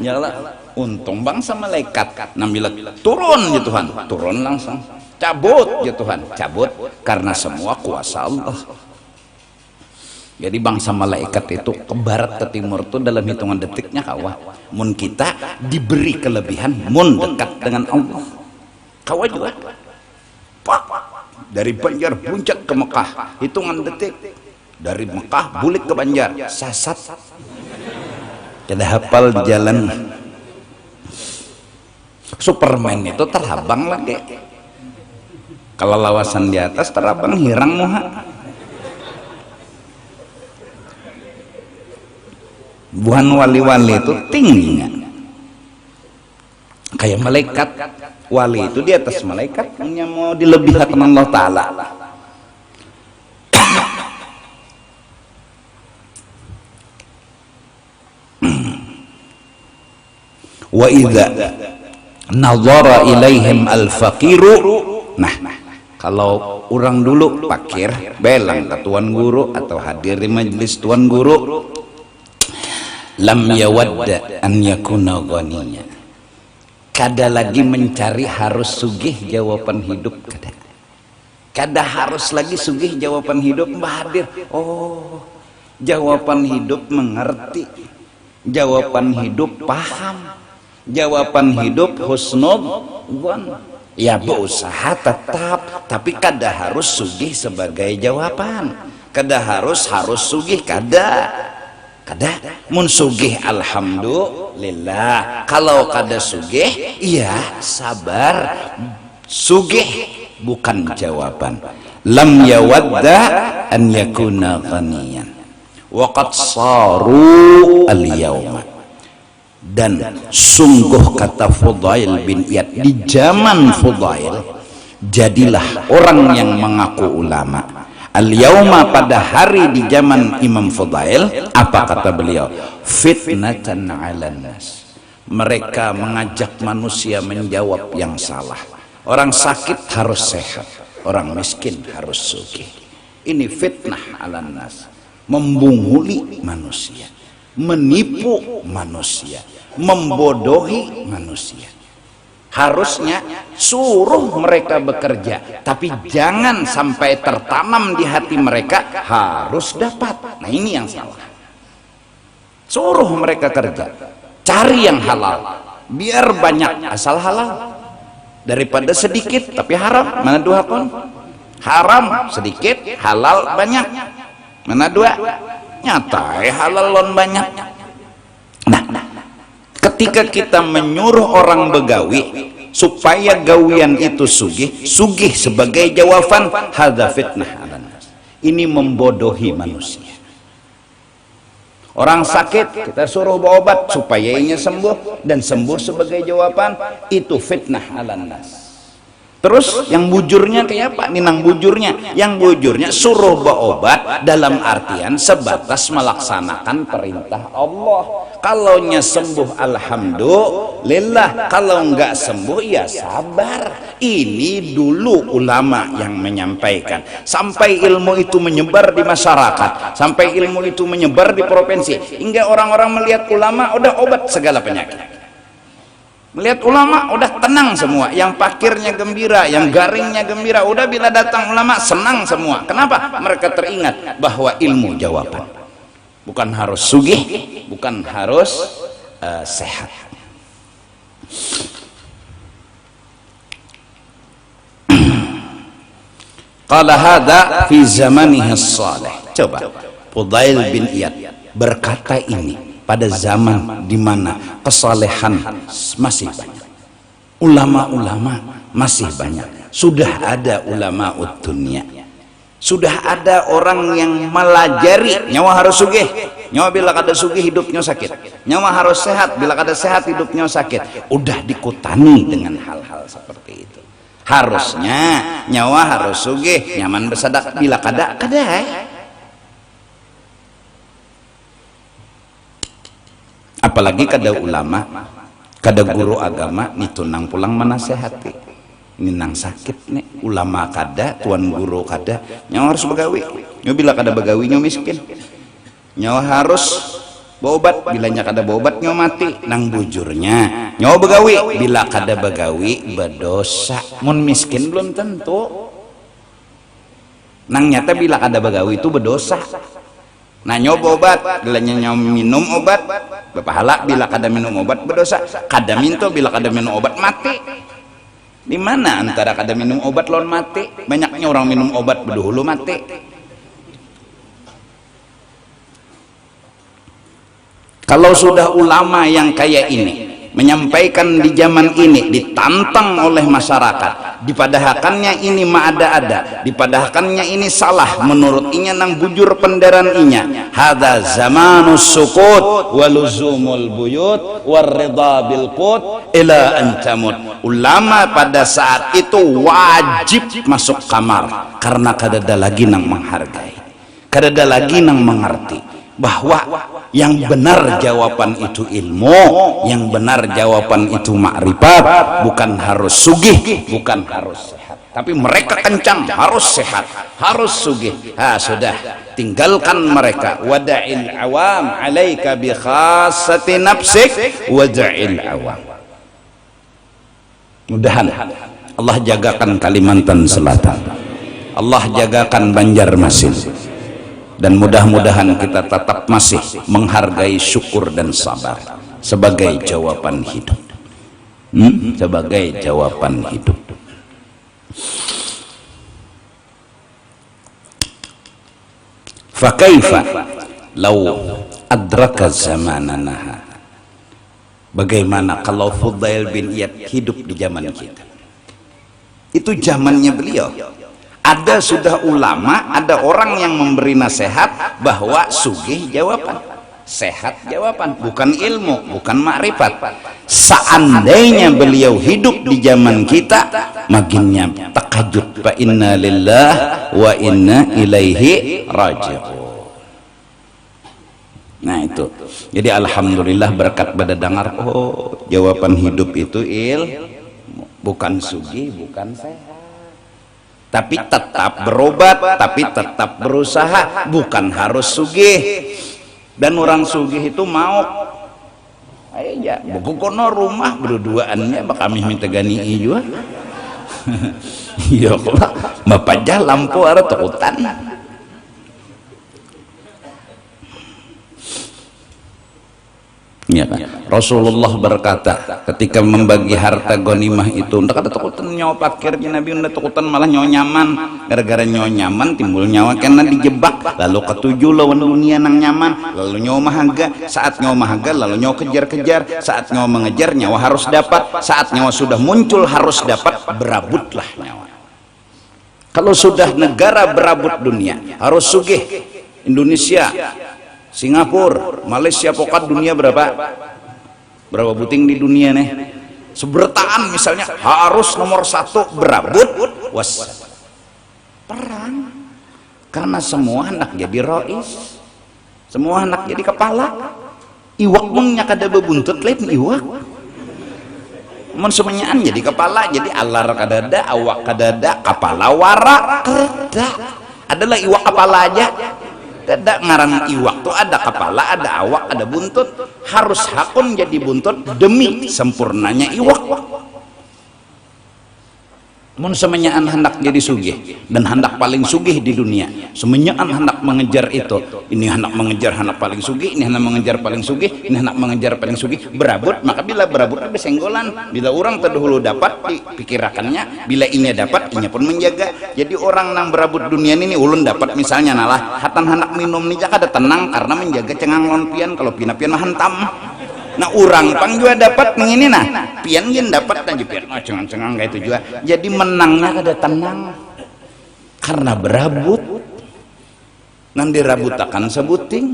nyala. Untung bangsa malaikat nambilat turun ya Tuhan, turun langsung cabut ya Tuhan, cabut karena semua kuasa Allah. Jadi bangsa malaikat itu ke barat ke timur tuh dalam hitungan detiknya kawah. Mun kita diberi kelebihan mun dekat dengan Allah kawah juga pak dari Banjar puncak ke Mekah hitungan detik, dari Mekah bulik ke Banjar sasat kada hafal di jalan. Superman itu terabang lagi kalau lawasan di atas terabang hirang muha. Buhan wali-wali itu tingginya kayak malaikat. Wali itu di atas malaikat, hanya mau dilebihkan Allah Ta'ala. Wa idza nazara ilaihim al-faqiru. Nah kalau orang dulu fakir belang ke tuan guru atau hadir di majelis tuan guru, lam yawadda an yakuna ghaniya, kada lagi mencari harus sugih jawaban hidup, kada harus lagi sugih jawaban hidup. Mbah hadir, oh jawaban hidup mengerti, jawaban hidup paham, jawaban hidup husnudz, ya berusaha tetap, tapi kada harus sugih sebagai jawaban. kada harus sugih, kada mun sugih alhamdulillah, kalau kada sugih iya sabar. Sugih bukan jawaban. Lam yawadda an yakuna ghaniyan wa qad saru al-yawma. Dan sungguh kata Fudail bin Iyad, di zaman Fudail jadilah orang yang mengaku ulama. Al-yawma, pada hari di zaman Imam Fudail, apa kata beliau? Fitnatan 'alan nas. Mereka mengajak manusia menjawab yang salah. Orang sakit harus sehat, orang miskin harus sugih. Ini fitnah 'alan nas. Membunguli manusia, menipu manusia, membodohi manusia. Harusnya suruh mereka bekerja, tapi jangan sampai tertanam di hati mereka harus dapat. Nah, ini yang salah. Suruh mereka kerja, cari yang halal, biar banyak asal halal daripada sedikit tapi haram. Mana dua kon? Haram sedikit, halal banyak. Mana dua? Nyata halal lon banyak. Nah, ketika kita menyuruh orang begawi supaya gawian itu sugih sebagai jawaban, hadza fitnah 'alan nas. Ini membodohi manusia. Orang sakit kita suruh berobat supaya ia sembuh, dan sembuh sebagai jawaban, itu fitnah 'alan nas. Terus yang bujurnya kayak apa? Ninang bujurnya, yang bujurnya suruh berobat dalam artian sebatas melaksanakan perintah Allah. Kalau nya sembuh alhamdulillah, kalau enggak sembuh ya sabar. Ini dulu ulama yang menyampaikan, sampai ilmu itu menyebar di masyarakat, sampai ilmu itu menyebar di provinsi, hingga orang-orang melihat ulama udah obat segala penyakit. Melihat ulama udah tenang semua, yang pakirnya gembira, yang garingnya gembira, udah bila datang ulama senang semua. Kenapa? Mereka teringat bahwa ilmu jawaban, bukan harus sugih, bukan harus sehat. Qala hadza fi zamanihi salih. Coba Fudail bin Iyad berkata ini pada zaman di mana kesalehan masih banyak, ulama-ulama masih banyak, sudah ada ulama dunia, sudah ada orang yang melajari nyawa harus sugih, nyawa bila kada sugih hidupnya sakit, nyawa harus sehat, bila kada sehat hidupnya sakit. Udah dikutani dengan hal-hal seperti itu. Harusnya nyawa harus sugih, nyaman bersadak, bila kada apalagi kada ulama, kada guru agama nitunang pulang menasehati, ini nang sakit nih, ulama kada, tuan guru kada, nyawa harus begawi, nyawa bila kada begawi nyawa miskin, nyawa harus berobat, bilanya kada berobat nyawa mati. Nang bujurnya nyawa begawi, bila kada begawi berdosa. Mun miskin belum tentu, nang nyata bila kada begawi itu berdosa. Nah, nyoba obat, bilanya nyawa minum obat berpahala, bila kada minum obat berdosa. Kada minto, bila kada minum obat mati. Di mana antara kada minum obat lawan mati? Banyaknya orang minum obat berdahulu mati. Kalau sudah ulama yang kayak ini menyampaikan di zaman ini, ditantang oleh masyarakat, dipadahkannya ini ma'ada-ada, dipadahkannya ini salah, menurut inya nang bujur penderan inya, hadza zamanus sukut waluzumul buyut warridha bil qut ila antamut. Ulama pada saat itu wajib masuk kamar, karena kadada lagi nang menghargai, kadada lagi nang mengerti bahwa yang benar jawaban itu ilmu, yang benar jawaban itu makrifat, bukan harus sugih, bukan harus sehat. Tapi mereka kencang, harus sehat, harus sugih. Sudah, tinggalkan mereka. Wada'il awam alaika bi khassati nafsik wada'il awam. Mudahan Allah jagakan Kalimantan Selatan, Allah jagakan Banjarmasin, dan mudah-mudahan kita tetap masih menghargai syukur dan sabar sebagai jawaban hidup, sebagai jawaban hidup. Fakaifa law adraka zamanana, bagaimana kalau Fudail bin Iyad hidup di zaman kita? Itu zamannya beliau. Ada sudah ulama, ada orang yang memberi nasihat bahwa sugih jawaban, sehat jawaban, bukan ilmu, bukan makrifat. Seandainya beliau hidup di zaman kita, makinnya takajud, fa inna lillah wa inna ilaihi raji'un. Nah itu, jadi alhamdulillah berkat pada dengar, oh jawaban hidup itu bukan sugih, bukan sehat, tapi tetap berobat, tapi tetap berusaha, bukan harus sugih. Dan orang sugih itu mau aja buku kono rumah berduaannya kami minta gani juga. Ya Allah, bapak jah lampu ada takutan. Ya kan? Rasulullah berkata ketika membagi harta ghanimah itu, ndak ada takutan nyawa pakirnya Nabi, ndak takutan malah nyawa nyaman. Gara-gara nyawa nyaman timbul nyawa karena dijebak, lalu ketujuh lawan dunia nang nyaman, lalu nyawa mahaga, saat nyawa mahaga lalu nyawa kejar-kejar, saat nyawa mengejar nyawa harus dapat, saat nyawa sudah muncul harus dapat, berabutlah nyawa. Kalau sudah negara berabut dunia harus sugih. Indonesia, Singapura, Malaysia, pokok dunia berapa buting di dunia nih, sebertaan misalnya harus nomor 1 berabut, was perang, karena semua anak jadi rois, semua anak jadi kepala. Iwak mengnya kada bebuntut lain iwak, mun semuanyaan jadi kepala, jadi alar kadada, awak kadada, kepala wara kada, adalah iwak kepala aja. Tidak ngaran iwak tuh ada kepala, ada awak, ada buntut. Harus hakun jadi buntut demi sempurnanya iwak. Mun semenyaan hendak jadi sugih dan hendak paling sugih di dunia, semenyaan hendak mengejar itu, ini hendak mengejar hendak paling sugih, ini hendak mengejar paling sugih, ini hendak mengejar paling sugih, berabut. Maka bila berabut itu besenggolan, bila orang terdahulu dapat dipikirakannya, bila inya dapat inya pun menjaga. Jadi orang nang berabut dunia ini ulun dapat misalnya nalah hatan hendak minum nih jaka ada tenang karena menjaga cengang lon kalau pian mah hentam. Nah orang pang juga dapat ini nah pian gin dapat dan pian cengang-cengang kayak itu juga, jadi menangnya ada tenang karena berabut. Nang dirabut akan sebuting.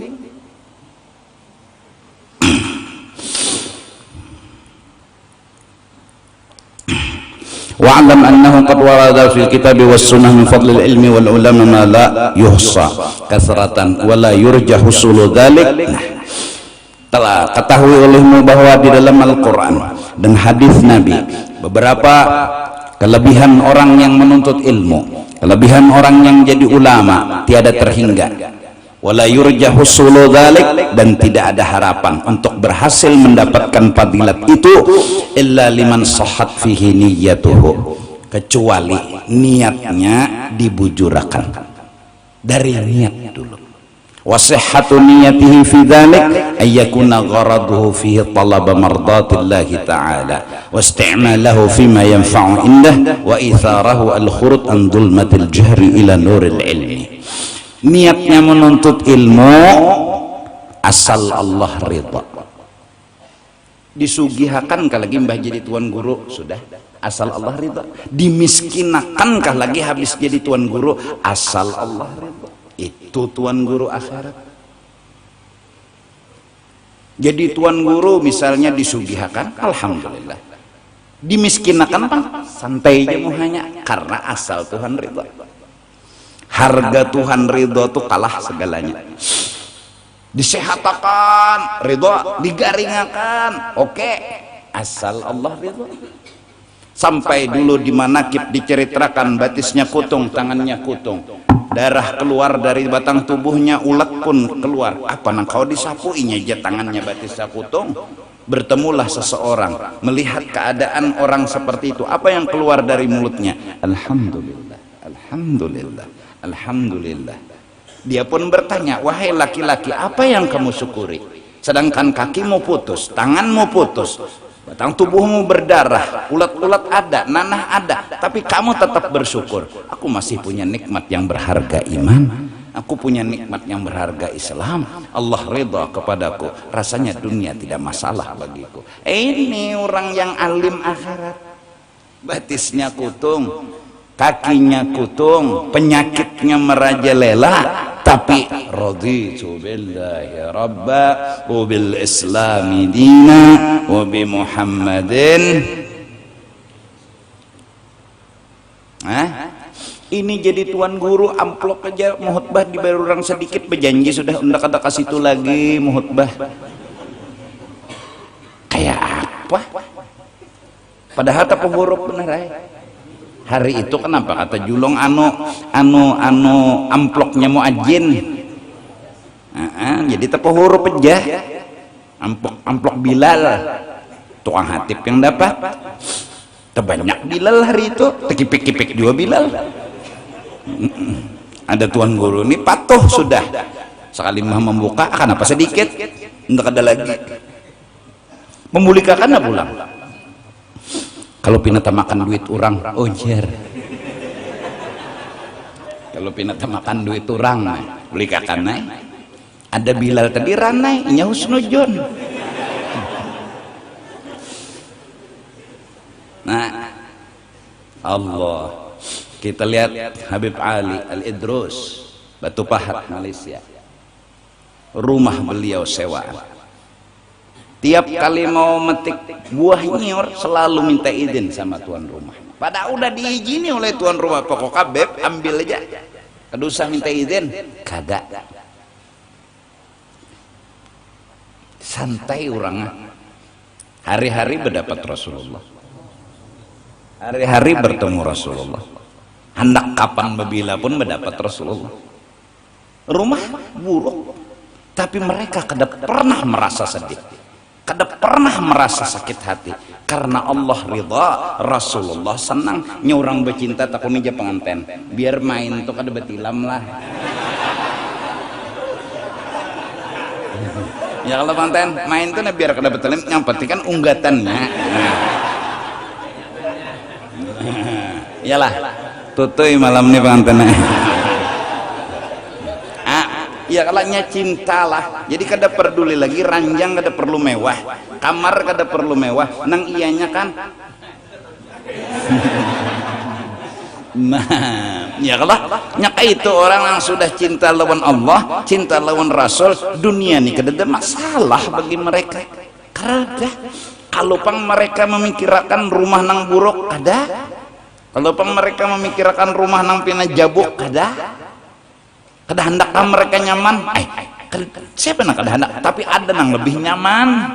Wa'lam annahu qad warada fil kitabi was sunnah min fadlil ilmi wal ulama ma la yuhsa kasratan wa la yurja husulu dzalik. Telah ketahui olehmu bahwa di dalam Al-Quran dan hadis Nabi beberapa kelebihan orang yang menuntut ilmu, kelebihan orang yang jadi ulama tiada terhingga. Wala yurja husulu dzalik, dan tidak ada harapan untuk berhasil mendapatkan fadilat itu illa liman sahhat fihi niyyatuhu, kecuali niatnya dibujurakan. Dari niat dulu. Wasihhatu niyatihi fi dzalik ayyakuna gharaduhu fihi talaba mardatillahi ta'ala wasti'malahu fima yanfa'u indah wa itharahu al-khurud an dhulmatil jahri ila nuril ilmi. Niatnya menuntut ilmu asal Allah ridha. Disugihakan lagi mbah jadi tuan guru sudah asal Allah ridha. Dimiskinakan lagi habis jadi tuan guru asal Allah ridha. Itu tuan guru akhirat. Jadi tuan guru misalnya disugihakan, alhamdulillah. Dimiskinakan apa? Santai aja muhanya karena asal Tuhan ridha. Harga Tuhan ridha tuh kalah segalanya. Disehatakan ridha, digaringakan, oke, asal Allah ridha. Sampai dulu di manakib diceritakan batisnya kutung, tangannya kutung. Darah keluar dari batang tubuhnya, ulat pun keluar. Apa nang kau disapuinya aja tangannya batisnya kutung. Bertemulah seseorang melihat keadaan orang seperti itu. Apa yang keluar dari mulutnya? Alhamdulillah, alhamdulillah, alhamdulillah. Dia pun bertanya, wahai laki-laki, apa yang kamu syukuri? Sedangkan kakimu putus, tanganmu putus, batang tubuhmu berdarah, ulat-ulat ada, nanah ada, tapi kamu tetap bersyukur. Aku masih punya nikmat yang berharga, iman. Aku punya nikmat yang berharga Islam. Allah ridha kepadaku. Rasanya dunia tidak masalah bagiku. Ini orang yang alim akhirat. Batisnya kutung, kakinya kutung, penyakitnya merajalela, tapi raditu billahi rabba wa bil islami dina wa bi Muhammadin. Ini jadi tuan guru amplop aja mau khutbah di baru orang sedikit berjanji sudah undak ada kasih itu lagi mau khutbah. Kayak apa? Padahal tak huruf bener ay. Hari itu kenapa kata Julong amploknya mau ajin. Jadi tak huruf aja. Amplok Bilal. Tukang hatip yang dapat. Terbanyak Bilal hari itu, tekipik-kipik juga Bilal. Ada tuan guru ini patuh sudah. Sekali mah membuka, kenapa sedikit? Tidak ada lagi. Memulikakan apa pulang? Kalau pinata makan duit orang, ojer. Kalau pinata makan duit orang, mulikakan ada Bilal tadi ranai, nya husnujon. Nah, Allah. Kita lihat Habib Ali Al-Idrus, Batu Pahat, Malaysia. Rumah beliau sewaan. Tiap kali mau metik buah nyior selalu minta izin sama tuan rumah. Padahal udah diizini oleh tuan rumah, pokok kabeb ambil aja. Kedusah minta izin, kagak. Santai orangnya. Hari-hari berdapat Rasulullah. Hari-hari bertemu Rasulullah. Hendak kapan babila pun mendapat Rasulullah. Rumah buruk, tapi mereka kada pernah merasa sedih, kada pernah merasa sakit hati, karena Allah ridha, Rasulullah senang. Nyorang bercinta tak kunija penganten, biar main tuh kada betilam lah. Ya kalau penganten main tuh biar kada betilam, yang penting kan unggatannya. Iyalah. Tutui malam ini pengantinnya. Ya kalanya cintalah. Jadi kada peduli lagi ranjang kada perlu mewah, kamar kada perlu mewah, nang ianya kan. Nah, ya kalau nyaka itu orang yang sudah cinta lawan Allah, cinta lawan Rasul, dunia ini kada ada masalah bagi mereka. Kada. Kalau pang mereka memikirkan rumah nang buruk kada. Kalau mereka memikirkan rumah nang pina jabuk kada hendak mereka nyaman. Siapa nang kada hendak, tapi ada nang lebih nyaman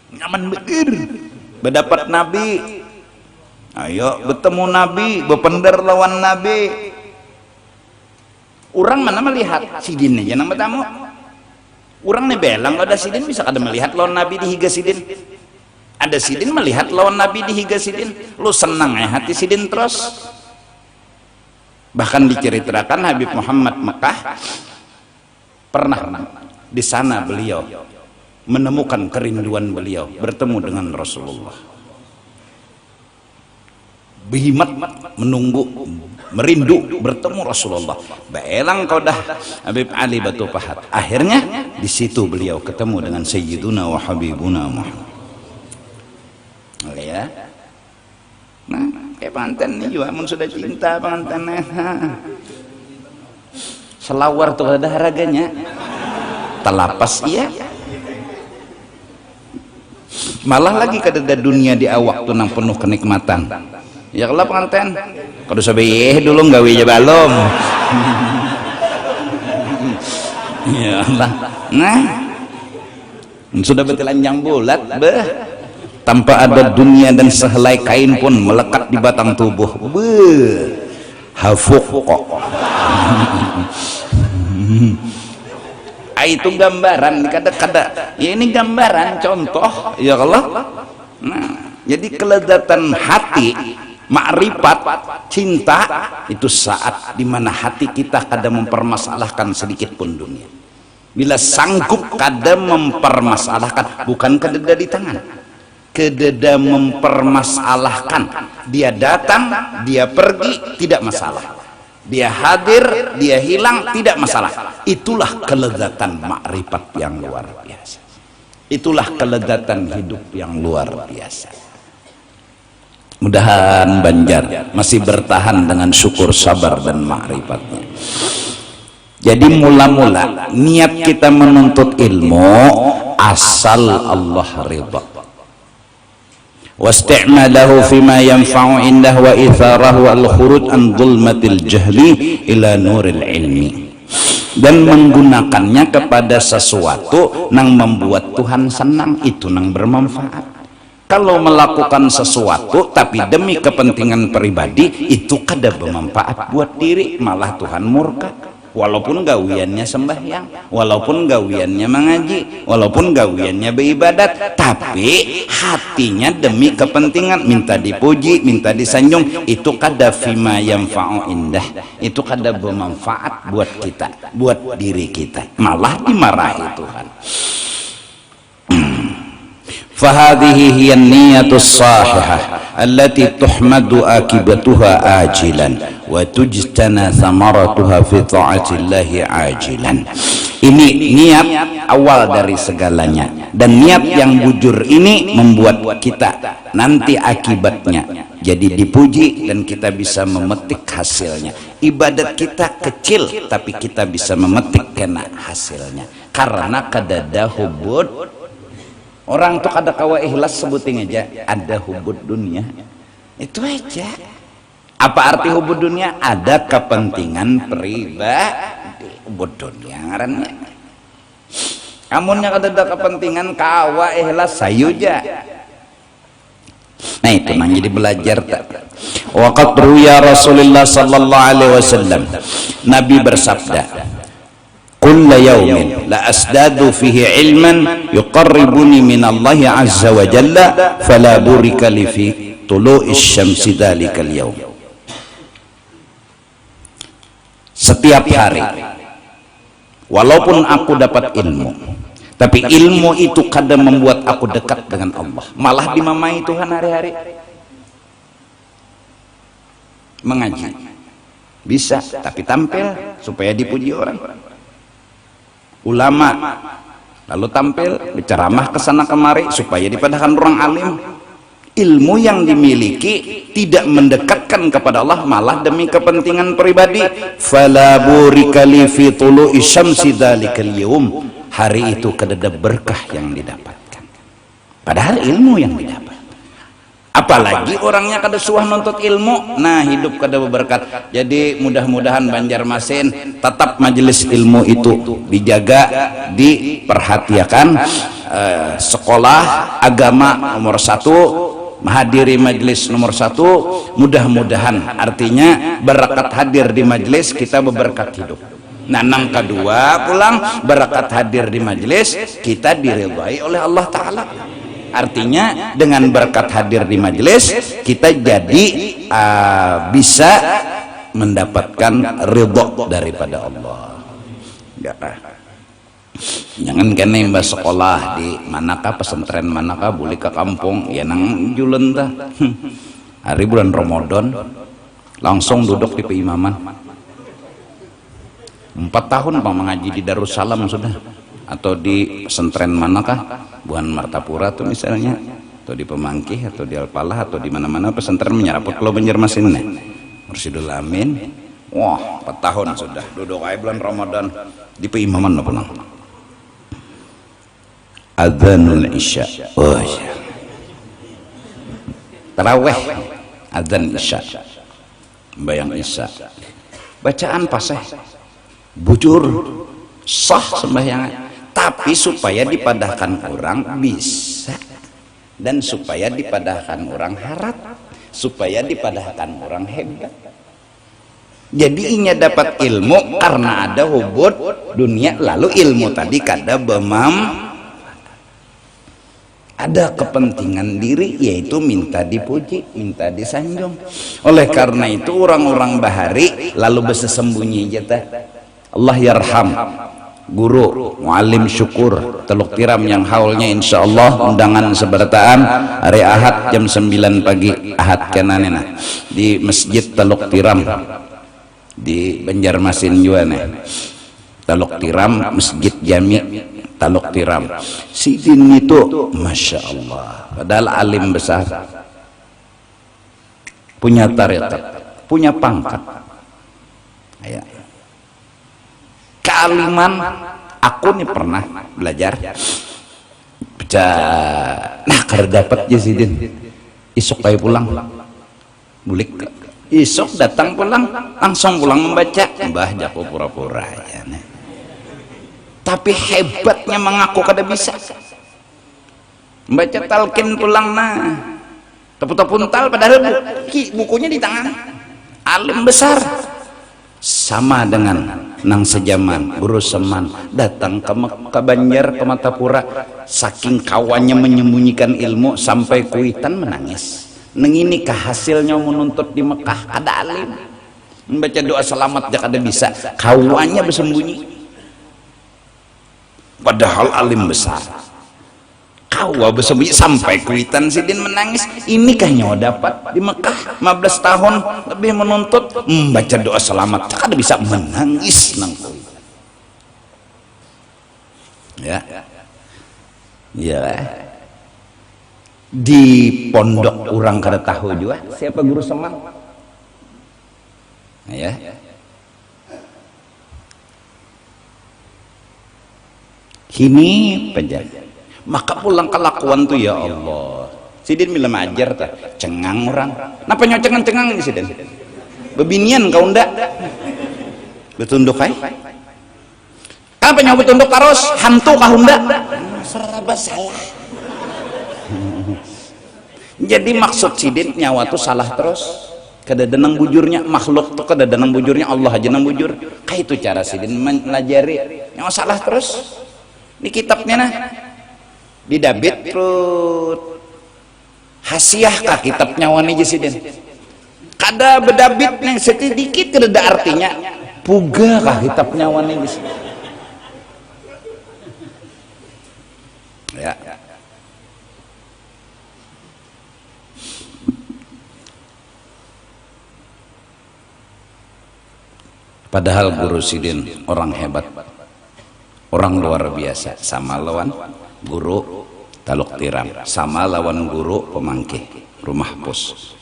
bener berdapat Nabi. Ayo bertemu Nabi, berpender lawan Nabi. Orang mana melihat sidin aja nang bertamu. Orang nih belang ada sidin bisa kada melihat lawan Nabi di higa sidin. Ada sidin melihat lawan Nabi di higa sidin, lu senang hati sidin terus. Bahkan diceritakan Habib Muhammad Mekah pernah di sana beliau menemukan kerinduan beliau bertemu dengan Rasulullah. Behimat menunggu, merindu bertemu Rasulullah. Beelang kau dah Habib Ali Batu Pahat. Akhirnya di situ beliau ketemu dengan Sayyiduna wa Habibuna Muhammad. Ya, nah kayak pengantin nih juga, mun sudah cinta pengantinnya, selawar tuh ada harganya, telapas iya, malah lagi kada dunia di awak tuh nang penuh kenikmatan. Ya kalau pengantin, kalau sabih dulu gawe aja balom. Ya Allah, nah sudah bertelanjang bulat, tanpa ada dunia dan sehelai kain pun melekat di batang tubuh. Hafuk kok. Itu gambaran kada-kada. Ya ini gambaran contoh ya Allah. Nah, jadi kelezatan hati, makrifat, cinta itu saat dimana hati kita kada mempermasalahkan sedikit pun dunia. Bila sanggup kada mempermasalahkan, bukan kada di tangan. Kededa mempermasalahkan, dia datang, dia pergi, tidak masalah. dia hadir, dia hilang, tidak masalah. Itulah kelezatan makrifat yang luar biasa, itulah kelezatan hidup yang luar biasa. Mudahan Banjar masih bertahan dengan syukur, sabar dan makrifatnya. Jadi mula-mula niat kita menuntut ilmu asal Allah ridha, wasti'malahu fima yanfa'u indah wa itharahu al-khuruj an dhulmatil jahli ila nuril ilmi, dan menggunakannya kepada sesuatu yang membuat Tuhan senang, itu yang bermanfaat. Kalau melakukan sesuatu tapi demi kepentingan pribadi, itu kada bermanfaat buat diri, malah Tuhan murka. Walaupun gawiannya sembahyang, walaupun gawiannya mengaji, walaupun gawiannya beribadat, tapi hatinya demi kepentingan, minta dipuji, minta disanjung, itu kada fima yanfa'u indah, itu kada bermanfaat buat kita, buat diri kita, malah dimarahi Tuhan. Fahadhihi hiya niyatus sahihah allati tuhmadu akibatuha ajilan wa tujtana thamaratuha fi ta'atillahi ajilan. Ini niat awal dari segalanya, dan niat yang bujur ini membuat kita nanti akibatnya jadi dipuji dan kita bisa memetik hasilnya. Ibadat kita kecil tapi kita bisa memetik kena hasilnya karena kadada hubud. Orang tuh kada kawa ikhlas sebutin aja, ada hubud dunia, itu aja. Apa arti hubud dunia? Ada kepentingan pribadi, hubud dunia ngarannya. Amunnya kada ada kepentingan kawa ikhlas sayuja. Nah itu nang jadi belajar tak. Waqat ruya Rasulullah sallallahu alaihi wasallam, Nabi bersabda, kulla yawmin la asdadu fihi ilman yuqarribuni minallahi azza wa jalla fala burika li fi tulu'is syamsi dhalikal yawm. Setiap hari walaupun aku dapat ilmu, tapi ilmu itu kadang membuat aku dekat dengan Allah, malah dimamai Tuhan hari-hari. Mengaji bisa tapi tampil supaya dipuji orang. Ulama lalu tampil berceramah kesana kemari supaya dipadahkan orang alim. Ilmu yang dimiliki tidak mendekatkan kepada Allah, malah demi kepentingan pribadi. Fala burika li fi tulu'i syamsi dzalikal yaum, hari itu kedada berkah yang didapatkan, padahal ilmu yang didapat. Apalagi orangnya kada suah nuntut ilmu, nah hidup kada berberkat. Jadi mudah-mudahan Banjarmasin tetap majelis ilmu itu dijaga, diperhatikan. Sekolah agama nomor 1, menghadiri majelis nomor 1. Mudah-mudahan artinya berkat hadir di majelis kita berberkat hidup. Nah nang kedua pulang berkat hadir di majelis kita diridhai oleh Allah Ta'ala. Artinya dengan berkat hadir di majelis kita jadi bisa mendapatkan ridho daripada Allah. Jangan kene mbak sekolah di manakah pesantren manakah boleh ke kampung ya nang julen tah. Hari bulan Ramadan langsung duduk di peimaman. 4 tahun Bang mengaji di Darussalam sudah, atau di pesantren manakah, Buan Martapura tuh misalnya, atau di Pemangkih, atau di Alpalah, atau di mana-mana pesantren menyeraput kalau Banjarmasin nih. Mursyidul Amin, wah 4 tahun sudah duduk aja bulan Ramadan di peimaman pulang. Adzanul Isya, oh iya, taraweh, adzan Isya, bayang Isya, bacaan paseh, bujur, sah sembahyang. Tapi supaya dipadahkan orang bisa, dan supaya dipadahkan orang harat, supaya dipadahkan orang hebat. Jadi inya dapat ilmu karena ada hubud dunia, lalu ilmu tadi kada ada kepentingan diri, yaitu minta dipuji, minta disanjung. Oleh karena itu orang-orang bahari lalu bersembunyi jatah. Allah yarham guru muallim syukur Teluk Tiram yang haulnya insyaallah undangan sebertaan hari Ahad jam 9 pagi Ahad kenanena di Masjid Teluk Tiram di Banjarmasin juga nih, Taluk Tiram, Masjid Jami Taluk Tiram. Sidin itu Masya Allah, padahal alim besar, punya tarekat, punya pangkat ya. Kealiman aku nih pernah belajar baca, nah kada dapat ya Sidin, isok kayak pulang bulik, isok datang pulang langsung pulang membaca, mbah jago pura-pura ya nih. Tapi hebatnya mengaku kada bisa membaca talqin pulang, nah tepuk-tepuk padahal bukunya di tangan, alim besar. Sama dengan nang sejaman guru Seman datang ke Banjar, ke Matapura, saking kawannya menyembunyikan ilmu sampai kuitan menangis. Neng ini kah hasilnya menuntut di Mekah, ada alim membaca doa selamat jak ada bisa, kawannya bersembunyi padahal alim besar, kawa bersembunyi sampai kuitan. Sidin menangis, ini kah nyawa dapat di Mekah 15 tahun lebih menuntut membaca doa selamat, tak ada bisa, menangis nang kuitan ya. Ya di pondok orang kada tahu juga siapa guru Seman ya. Ini penjaga, maka pulang kelakuan tuh ya Allah. Sidin bila majar tak cengang orang, napa nyocengan-cengang ini Sidin, bebinian kau ndak betunduk kai, apa nyawa betunduk terus hantu kau ndak, serba salah. Jadi maksud Sidin nyawa tuh salah terus, kada denang bujurnya makhluk tuh, kada denang bujurnya Allah aja nang bujur. Kayak itu cara Sidin melajari nyawa salah terus. Ini kitabnya nah di Dabit perut hasiah kah kitabnya wani Sidin, kada bedabit yang sedikit kada artinya, puga kah kitabnya wani ya. Padahal guru Sidin orang hebat, orang luar biasa, sama lawan guru Taluk Tiram, sama lawan guru Pemangkih Rumah Pus.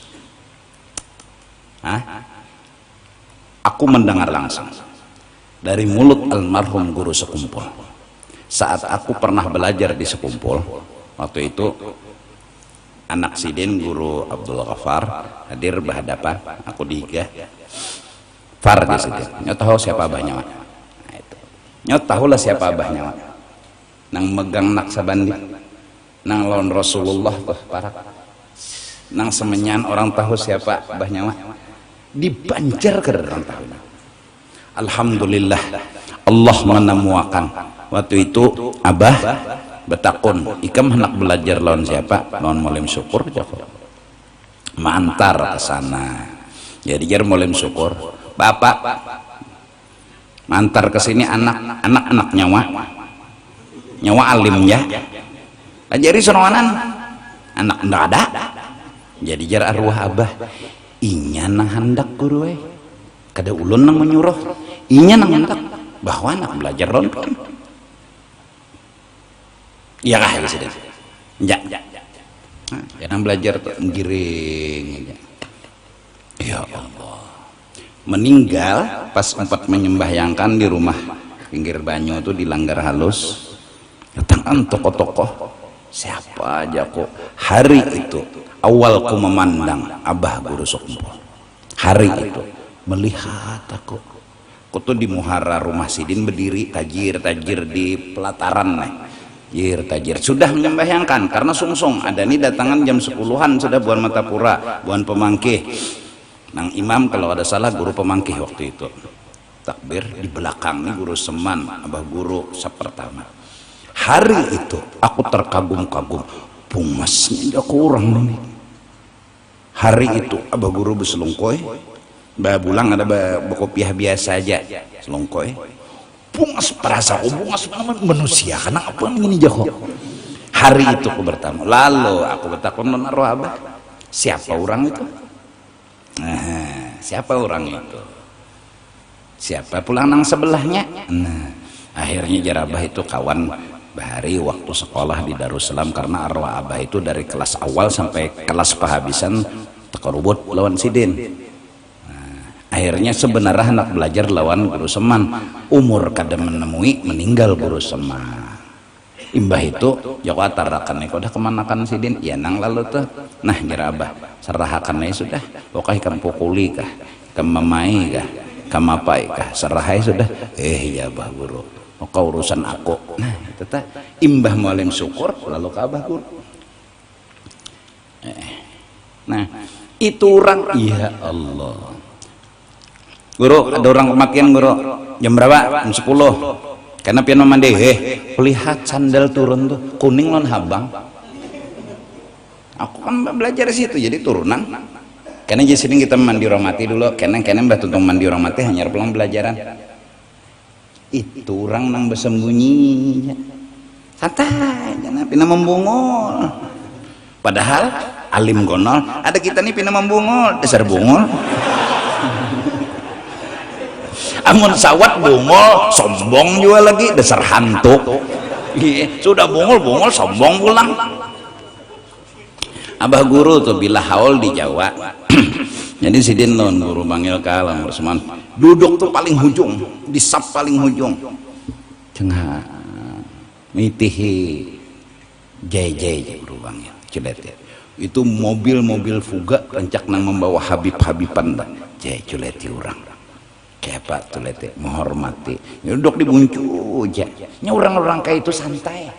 Aku mendengar langsung dari mulut almarhum guru Sekumpul. Saat aku pernah belajar di Sekumpul, waktu itu anak Sidin guru Abdul Ghaffar hadir berhadapan, aku dihiga Far di Sidin, nyot tahu siapa abahnya mak? Nah, itu nyot tahu lah siapa abahnya mak, nang megang Naksabandi, nang lawan Rasulullah tuh parak, nang semenyan orang tahu siapa abahnya mak, di Banjar kada orang tahu. Alhamdulillah Allah menemukan waktu itu abah betakun, ikam hendak belajar lawan siapa, lawan Molim Syukur Jafar, mantar ke sana. Jadi jar Molim Syukur, bapak mantar ke sini anak nyawa alim ya, ajari sorangan anak ndak ada. Jadi jar arwah abah, inya nang hendak guru kada ulun nang menyuruh, inya nang hendak bahwa anak belajar ronton. Iya kah ya sudah, jangan belajar tuh giring. Ya Allah, meninggal pas empat menyembahyangkan di rumah pinggir banyu itu di Langgar Halus, datang tokoh-tokoh siapa aja kok. Hari itu awalku memandang abah guru Sekumpul, hari itu melihat aku tuh di muhara rumah Sidin berdiri tajir di pelataran nih, tajir sudah menyembahyangkan karena sungsung ada nih datangan jam 10-an sudah buan Matapura, buan Pemangkih. Nang imam kalau ada salah guru Pemangkih waktu itu takbir, di belakang nih guru Seman, abah guru sepertama. Hari itu aku terkagum-kagum, pumasnya kurang nih. Hari itu abah guru beselungkoy, bah bulang ada bekopiah biasa aja selungkoy, bungas perasa aku bungas manusia karena apa ini jago. Hari itu aku bertamu, lalu aku bertakon menaruh abah, siapa orang itu? Nah, siapa orang itu? siapa pulang nang sebelahnya. Nah akhirnya Jarabah itu kawan bahari waktu sekolah di Darussalam, karena arwah abah itu dari kelas awal sampai kelas pahabisan tekorubut lawan Sidin. Akhirnya sebenarnya anak belajar lawan guru Seman, umur kada menemui meninggal guru Seman. Imbah itu jauh atarakan udah kemana kan Sidin ya nang lalu tuh. Nah Jarabah serahakan sudah, pokoknya kamu pukuli kah, kamu mamai kah, kamu apai kah, serahai sudah. Ya bah guru, kau urusan aku. Nah itu tah imbah mualim syukur lalu ke abah guru. Nah itu orang, ya Allah guru, ada orang kematian guru jam berapa? Jam 10. Karena pian mandi, lihat sandal turun tuh kuning non habang. Aku kan belajar di situ jadi turunan. Karena di sini kita mandi orang mati dulu. Karena mbak tuntung mandi orang mati hanya pulang belajaran. Itu orang nang bersembunyi. Santai, jangan pina membungul. Padahal alim gonol, ada kita nih pina membungul, dasar bungul. Amun sawat bungul sombong juga lagi, dasar hantu. Sudah bungul sombong pulang. Abah guru tuh bila haul di Jawa. Jadi Sidin non guru panggil kalam Usman duduk tuh paling hujung, di sap paling hujung. Cenah mitihi jay guru panggil culet ya. Itu mobil fuga rancak nang membawa habib-habiban jay culet orang. Kayak Pak Tulete menghormati duduk di buncu aja nya orang-orang kayak itu santai.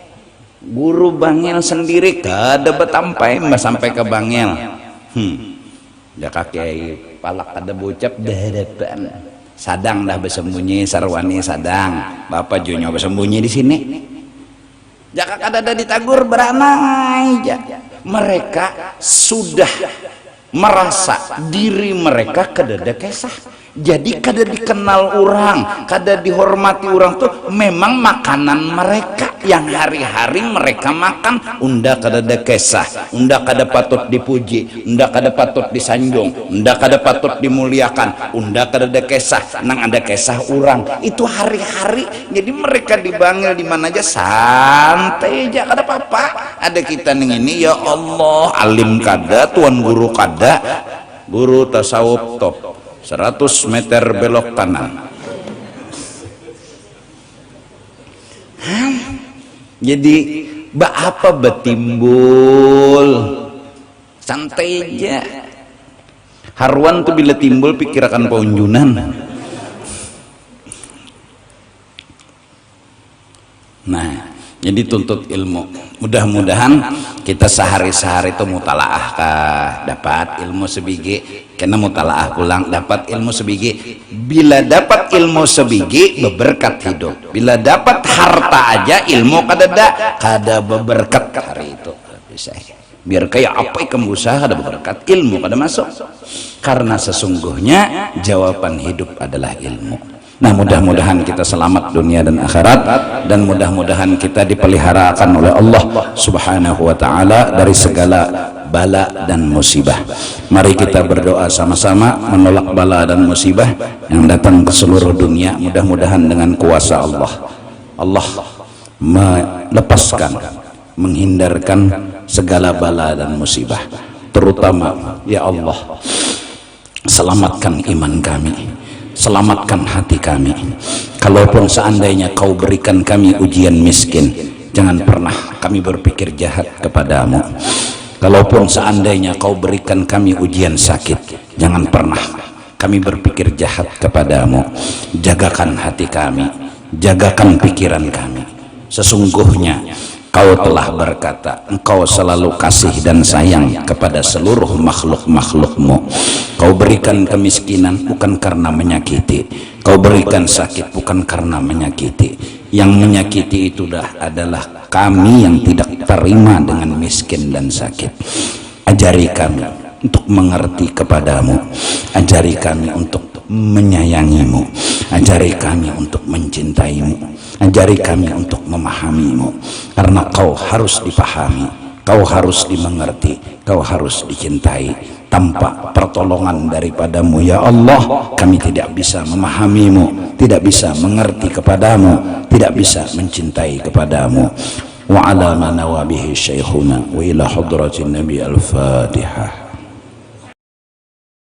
Guru Bangil sendiri kada betampai mbak sampai ke Bangil ya kakek palak kada bocap dahadapan sadang dah bersembunyi sarwani sadang bapak junyo bersembunyi di sini jaka kada ada ditagur beranai aja. Mereka sudah merasa diri mereka kada ada kesah, jadi kada dikenal orang, kada dihormati orang tuh memang makanan mereka yang hari-hari mereka makan. Unda kada ada kesah, unda kada patut dipuji, unda kada patut disanjung, unda kada patut dimuliakan, unda kada ada kesah, nang ada kesah orang itu hari-hari. Jadi mereka dibanggil di mana aja santai aja kada apa-apa. Ada kita ning ini ya Allah alim kada, tuan guru kada, guru tasawuf top 100 meter belok kanan. Jadi apa betimbul santai aja. Haruan tuh bila timbul pikirakan paunjunan. Nah jadi tuntut ilmu. Mudah-mudahan kita sehari-sehari itu mutalaah kah dapat ilmu sebiji, karena mutalaah pulang dapat ilmu sebiji. Bila dapat ilmu sebiji beberkat hidup, bila dapat harta aja ilmu kada beberkat hari itu bisa. Biar kayak apa ikan usaha kada beberkat, ilmu kada masuk. Karena sesungguhnya jawaban hidup adalah ilmu. Nah mudah-mudahan kita selamat dunia dan akhirat, dan mudah-mudahan kita dipeliharakan oleh Allah subhanahu wa ta'ala dari segala bala dan musibah. Mari kita berdoa sama-sama menolak bala dan musibah yang datang ke seluruh dunia. Mudah-mudahan dengan kuasa Allah melepaskan, menghindarkan segala bala dan musibah. Terutama ya Allah, selamatkan iman kami, selamatkan hati kami. Kalaupun seandainya kau berikan kami ujian miskin, jangan pernah kami berpikir jahat kepadamu. Kalaupun seandainya kau berikan kami ujian sakit, jangan pernah kami berpikir jahat kepadamu. Jagakan hati kami, jagakan pikiran kami. Sesungguhnya kau telah berkata, engkau selalu kasih dan sayang kepada seluruh makhluk-makhlukmu. Kau berikan kemiskinan bukan karena menyakiti, kau berikan sakit bukan karena menyakiti. Yang menyakiti itu adalah kami yang tidak terima dengan miskin dan sakit. Ajari kami untuk mengerti kepadamu, ajari kami untuk menyayangimu, ajari kami untuk mencintaimu, ajari kami untuk memahamimu. Karena kau harus dipahami, kau harus dimengerti, kau harus dicintai. tanpa pertolongan daripadamu ya Allah kami tidak bisa memahamimu, tidak bisa mengerti kepadamu, tidak bisa mencintai kepadamu. Wa ala ma nawabihi syekhuna wa ila hadratin nabi al-fatihah.